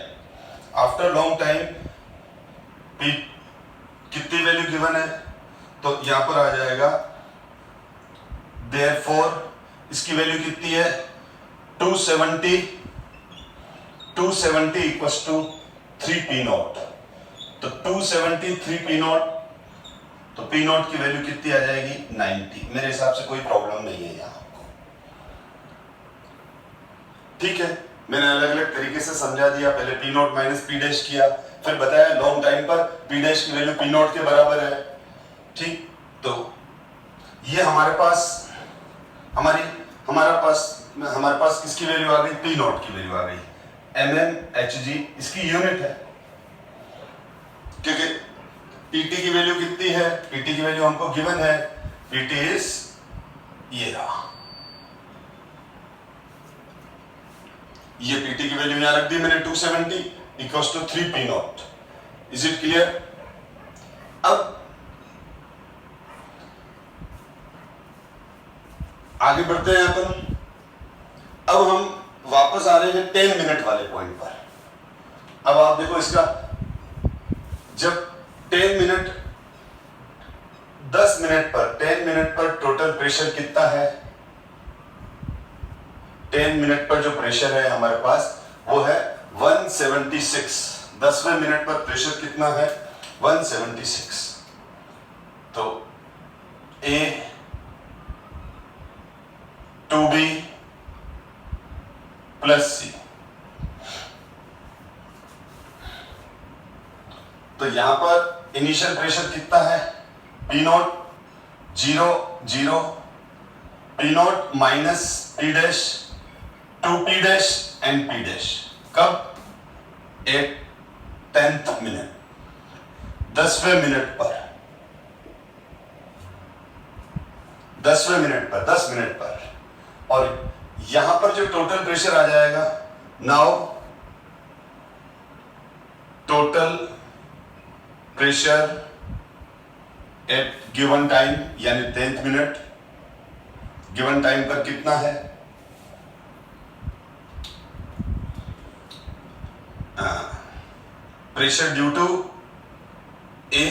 after long time P कितनी वैल्यू गिवन है? तो यहां पर आ जाएगा देयरफॉर इसकी वैल्यू कितनी है? 270 इक्वल्स टू 3P नॉट। तो 270 3P नॉट, तो P नॉट की वैल्यू कितनी आ जाएगी? 90। मेरे हिसाब से कोई प्रॉब्लम नहीं है यहां आपको, ठीक है। मैंने अलग अलग तरीके से समझा दिया, पहले P naught minus P dash किया, फिर बताया लॉन्ग टाइम पर P डैश की वैल्यू P नॉट के बराबर है, ठीक। तो ये हमारे पास किसकी वैल्यू आ गई? P नॉट की वैल्यू आ गई। mmHg इसकी यूनिट है, क्योंकि PT की वैल्यू कितनी है? PT की वैल्यू हमको गिवन है, PT इज ये रहा, ये PT की वैल्यू यहां रख दी मैंने 270 equals to 3P naught. Is it clear? अब आगे बढ़ते हैं अपन। अब हम वापस आ रहे हैं 10 मिनट वाले पॉइंट पर। अब आप देखो इसका, जब 10 मिनट पर टोटल प्रेशर कितना है? 10 मिनट पर जो प्रेशर है हमारे पास वो है 176। 10वें मिनट पर प्रेशर कितना है? 176। तो A 2B प्लस C, तो यहां पर इनिशियल प्रेशर कितना है? P not 0 0, P naught minus P dash 2P dash and P dash. कब? एट 10th मिनट, 10वें मिनट पर, 10वें मिनट पर, 10 मिनट पर। और यहां पर जो टोटल प्रेशर आ जाएगा, now total pressure at given time यानी 10th मिनट, गिवन टाइम पर कितना है? प्रेशर ड्यू टू A,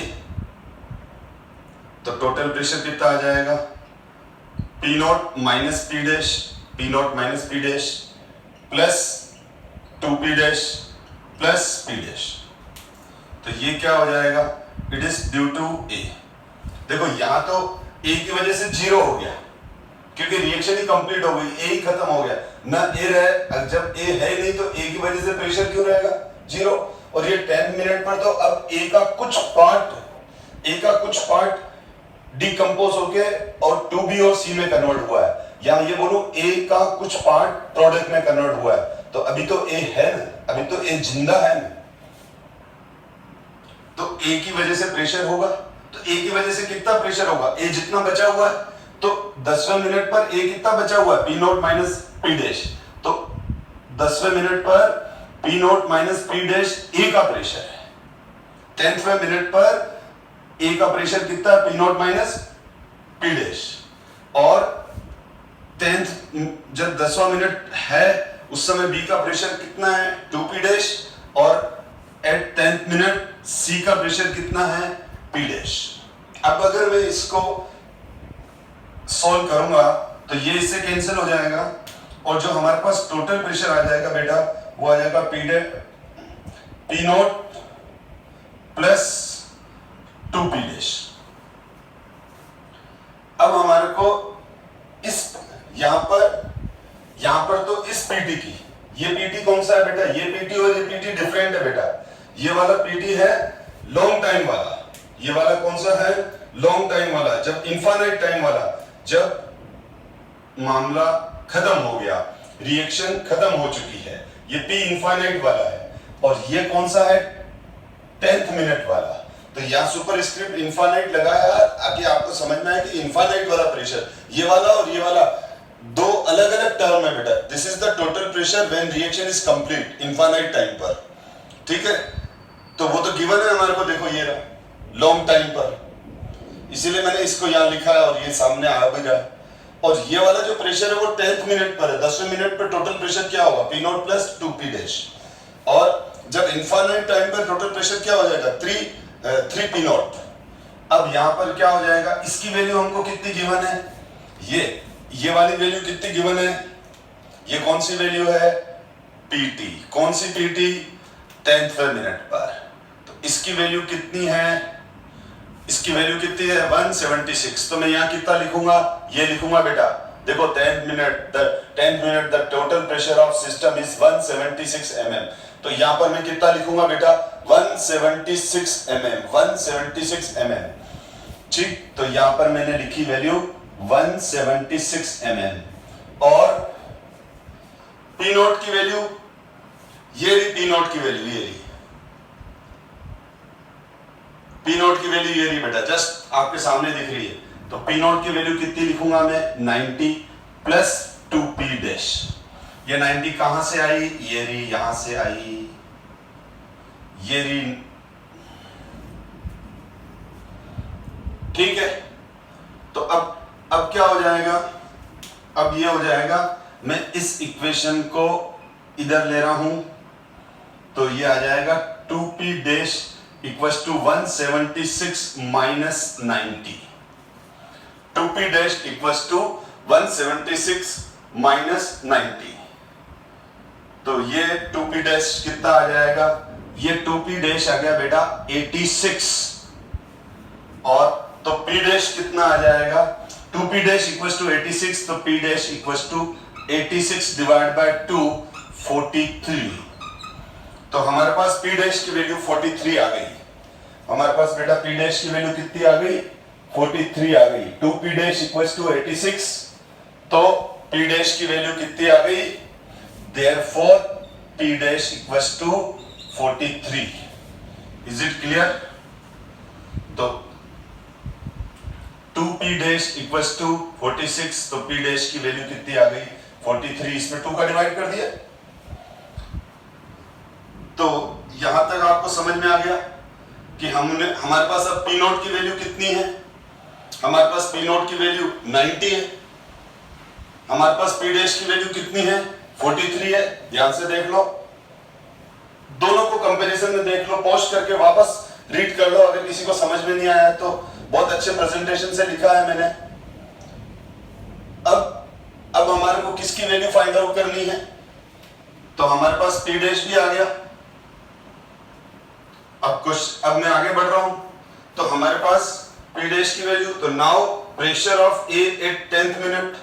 तो टोटल प्रेशर कितना आ जाएगा? P naught minus P dash, P naught minus P dash plus 2P dash plus P dash. तो ये क्या हो जाएगा, इट इज ड्यू टू ए। देखो यहां तो ए की वजह से 0 हो गया क्योंकि रिएक्शन ही कंप्लीट हो गई, ए ही खत्म हो गया ना, ए रहे, जब ए है नहीं तो ए की वजह से प्रेशर क्यों रहेगा 0। और ये 10 मिनट पर तो अब ए का कुछ पार्ट डिकम्पोज होके और 2B और C में कन्वर्ट हुआ है, या ये बोलूं ए का कुछ पार्ट प्रोडक्ट में कन्वर्ट हुआ है। तो अभी तो ए है ना, अभी तो ए जिंदा है ना, तो ए की वजह से प्रेशर होगा। तो ए की वजह से कितना प्रेशर होगा, ए जितना बचा हुआ है, तो 10वें मिनट पर ए कितना बचा हुआ है, P nought minus P dash. तो 10वें मिनट पर P nought minus P dash A का प्रेशर है। 10वें मिनट पर ए का प्रेशर कितना है, P nought minus P dash. और 10th जब 10वां मिनट है उस समय बी का प्रेशर कितना है, 2p डैश। और एट 10th मिनट सी का प्रेशर कितना है, पी डैश। अब अगर मैं इसको सॉल्व करूंगा तो ये इससे कैंसिल हो जाएगा और जो हमारे पास टोटल प्रेशर आ जाएगा बेटा वो आ जाएगा P note plus 2p dash. अब हमारे को इस यहां पर तो इस पीटी की, ये पीटी कौन सा है बेटा, ये पीटी और ये पीटी डिफरेंट है बेटा। ये वाला पीटी है लॉन्ग टाइम वाला, ये वाला कौन सा है, लॉन्ग टाइम वाला, जब इनफाइनाइट टाइम वाला, जब मामला खत्म हो गया, रिएक्शन खत्म हो चुकी है, ये पी इनफाइनाइट वाला है। और ये कौन सा है, 10th मिनट वाला। तो यहां सुपरस्क्रिप्ट इनफाइनाइट लगाया ताकि आपको समझ में आए कि इनफाइनाइट वाला प्रेशर, ये वाला और ये वाला दो अलग अलग टर्म है बेटा। This is the total pressure when reaction is complete infinite time पर, ठीक है। तो वो तो गिवन है हमारे को, देखो ये रहा लॉन्ग टाइम पर, इसीलिए मैंने इसको यहां लिखा है और ये सामने आ भी रहा है। और ये वाला जो प्रेशर है वो 10th मिनट पर है। 10वें मिनट पर टोटल प्रेशर क्या होगा, P note plus 2p dash. और जब इनफाइनाइट टाइम पर टोटल प्रेशर क्या हो जाएगा, 3p नोट। अब यहां पर क्या हो जाएगा, इसकी वैल्यू हमको कितनी गिवन है, ये वाली वैल्यू कितनी गिवन है, ये कौन सी वैल्यू है, pt। कौन सी pt, 10वें मिनट पर। तो इसकी वैल्यू कितनी है, इसकी वैल्यू कितनी है, 176। तो मैं यहाँ कितना लिखूंगा, ये लिखूंगा बेटा, देखो 10th minute the total pressure of system is 176 mm। तो यहाँ पर मैं कितना लिखूंगा बेटा, 176 mm। ठीक, तो यहाँ पर मैंने लिखी वैल्यू 176 mm। और पी नोट की वैल्यू, ये रही पी नोट की वैल्यू, ये रही पी नोट की वैल्यू, ये रही बेटा, जस्ट आपके सामने दिख रही है। तो पी नोट की वैल्यू कितनी लिखूंगा मैं, 90 प्लस 2p डैश। ये 90 कहां से आई, ये रही यहां से आई, ये रही, ठीक है। तो अब क्या हो जाएगा, अब ये हो जाएगा, मैं इस इक्वेशन को इधर ले रहा हूं तो ये आ जाएगा 2p dash equals to 176 minus 90। 2p dash equals to 176 minus 90। तो ये 2p डैश कितना आ जाएगा, ये 2p डैश आ गया बेटा 86। और तो p डैश कितना आ जाएगा, 2p डैश इक्वल्स टू 86, तो p dash equals to 86 divide by 2, 43। तो हमारे पास p डैश की वैल्यू 43 आ गई। हमारे पास बेटा p डैश की वैल्यू कितनी आ गई, 43 आ गई। 2p डैश इक्वल्स टू 86, तो p डैश की वैल्यू कितनी आ गई, therefore p dash equals to 43। Is it clear. तो 2p डैश इक्वल्स टू 46, तो p डैश की वैल्यू कितनी आ गई, 43। इसमें 2 का डिवाइड कर दिया। तो यहां तक आपको समझ में आ गया कि हमारे पास अब पी नोट की वैल्यू कितनी है, हमारे पास पी नोट की वैल्यू 90 है, हमारे पास पी डैश की वैल्यू कितनी है, 43 है। ध्यान से देख लो, दोनों को कंपैरिजन में देख लो, पॉज करके वापस रीड कर लो। अगर किसी को समझ में नहीं आया तो बहुत अच्छे प्रेजेंटेशन से लिखा है मैंने। अब हमारे को किसकी वैल्यू फाइंड आउट करनी है, तो हमारे पास पी डैश भी आ गया, अब मैं आगे बढ़ रहा हूं तो हमारे पास P डैश की वैल्यू, तो now pressure of A at 10th minute.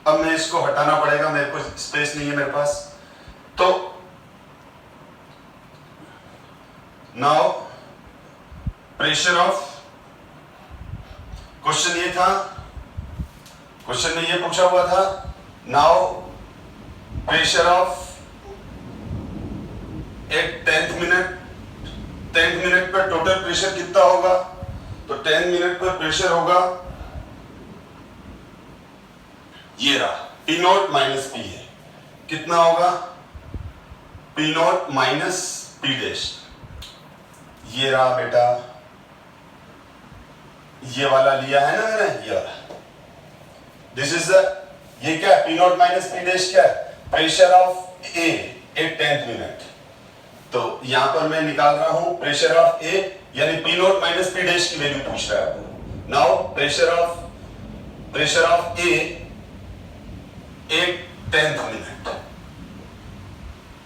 अब मैं इसको हटाना पड़ेगा, मेरे को स्पेस नहीं है मेरे पास। तो नाउ प्रेशर ऑफ, क्वेश्चन ये था, क्वेश्चन में ये पूछा हुआ था, now pressure of at 10th minute, 10th minute पर टोटल प्रेशर कितना होगा? तो 10 मिनट पर प्रेशर होगा, ये रहा P नॉट माइनस P है, कितना होगा? P naught minus P dash, ये रहा बेटा, ये वाला लिया है ना मैंने, ये वाला, दिस इज द, ये क्या है? P naught minus P dash क्या है? Pressure of A at 10th minute. तो यहां पर मैं निकाल रहा हूं प्रेशर ऑफ A, यानी P naught minus P dash की वैल्यू पूछ रहा है आपको। Now pressure of A at 10th minute,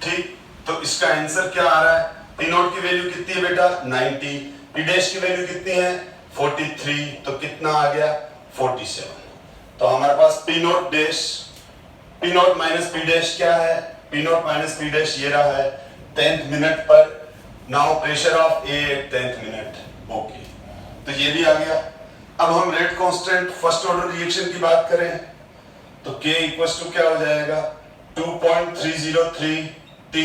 ठीक। तो इसका आंसर क्या आ रहा है? P नॉट की वैल्यू कितनी है बेटा? 90, P डैश की वैल्यू कितनी है? 43, तो कितना आ गया? 47। तो हमारे पास P naught dash, P naught minus P dash क्या है? P naught minus P dash ये रहा है 10th मिनट पर। Now pressure of A at 10th minute, okay, तो ये भी आ गया। अब हम rate constant first order reaction की बात करें तो K इक्वल्स टू क्या हो जाएगा? 2.303 T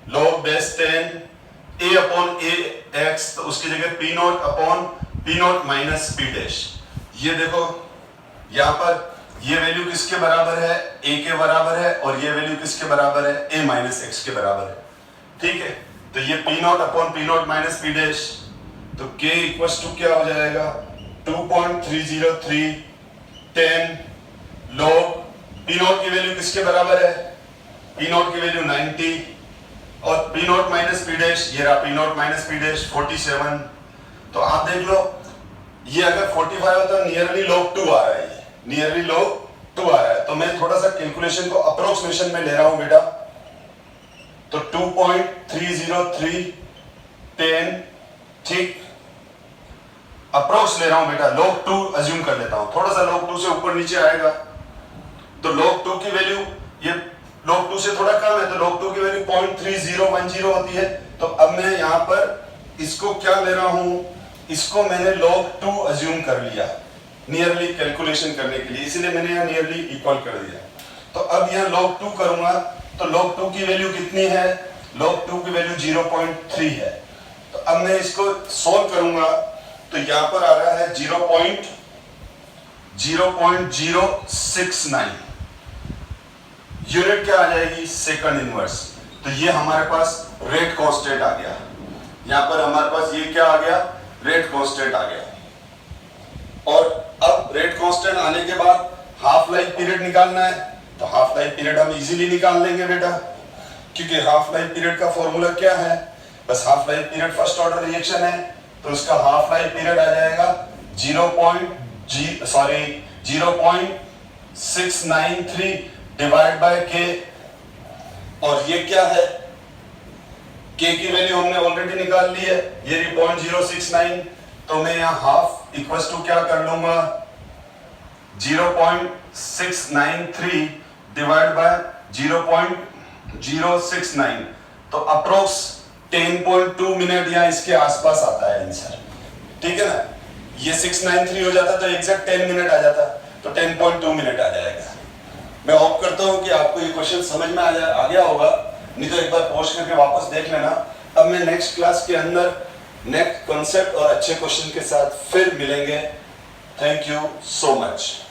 log base 10 A upon A x, तो उसकी जगह P not upon P naught minus P dash. ये देखो यहां पर ये वैल्यू किसके बराबर है? A के बराबर है, और ये वैल्यू किसके बराबर है? A माइनस x के बराबर है, ठीक है। तो ये P not upon P naught minus P dash, तो K इक्वल्स टू क्या हो जाएगा? 2.303 10 log P नॉट की वैल्यू किसके बराबर है? P नॉट की वैल्यू 90, और P naught minus P dash, ये रहा P naught minus P dash 47। तो आप देख लो, ये अगर 45 होता है नियरली log 2 आ रहा है, ये नियरली log 2 आ रहा है। तो मैं थोड़ा सा कैलकुलेशन को अप्रोक्सीमेशन में ले रहा हूं बेटा, तो 2.303 10, ठीक, अप्रोक्स ले रहा हूं बेटा, log 2 अज्यूम कर लेता हूं, थोड़ा सा log 2 से ऊपर नीचे आएगा तो log 2 की वैल्यू, ये log 2 से थोड़ा कम है, तो log 2 की वैल्यू 0.3010 होती है। तो अब मैं यहां पर इसको क्या ले रहा हूं? इसको मैंने log 2 अज्यूम कर लिया नियरली कैलकुलेशन करने के लिए, इसलिए मैंने यहां नियरली इक्वल कर दिया। तो अब यहां log 2 करूंगा तो log 2 की वैल्यू कितनी है? log 2 की वैल्यू 0.3 है। तो अब मैं इसको सोल्व करूंगा तो यहां पर आ रहा है 0.069, यूनिट क्या आ जाएगी? Second inverse. तो ये हमारे पास रेट कांस्टेंट आ गया, यहां पर हमारे पास ये क्या आ गया? रेट कांस्टेंट आ गया। और अब रेट कांस्टेंट आने के बाद हाफ लाइफ पीरियड निकालना है, तो हाफ लाइफ पीरियड हम इजीली निकाल लेंगे बेटा, क्योंकि हाफ लाइफ पीरियड का फॉर्मूला क्या है? बस half life period first order reaction है, तो उसका हाफ लाइफ पीरियड आ जाएगा 0.693 डिवाइड बाय K। और ये क्या है? K की वैल्यू हमने ऑलरेडी निकाल ली है, ये 0.069, तो मैं यहाँ हाफ इक्वल्स टू क्या कर लूंगा? 0.693 डिवाइड बाय 0.069, तो अप्रोक्स 10.2 मिनट या इसके आसपास आता है आंसर, ठीक है ना। ये 693 हो जाता तो एग्जैक्ट 10 मिनट आ जाता, तो 10.2 मिनट आ जाएगा। मैं होप करता हूं कि आपको ये क्वेश्चन समझ में आ गया होगा, नहीं तो एक बार पॉज करके वापस देख लेना। अब मैं नेक्स्ट क्लास के अंदर नेक्स्ट कॉन्सेप्ट और अच्छे क्वेश्चन के साथ फिर मिलेंगे। Thank you so much.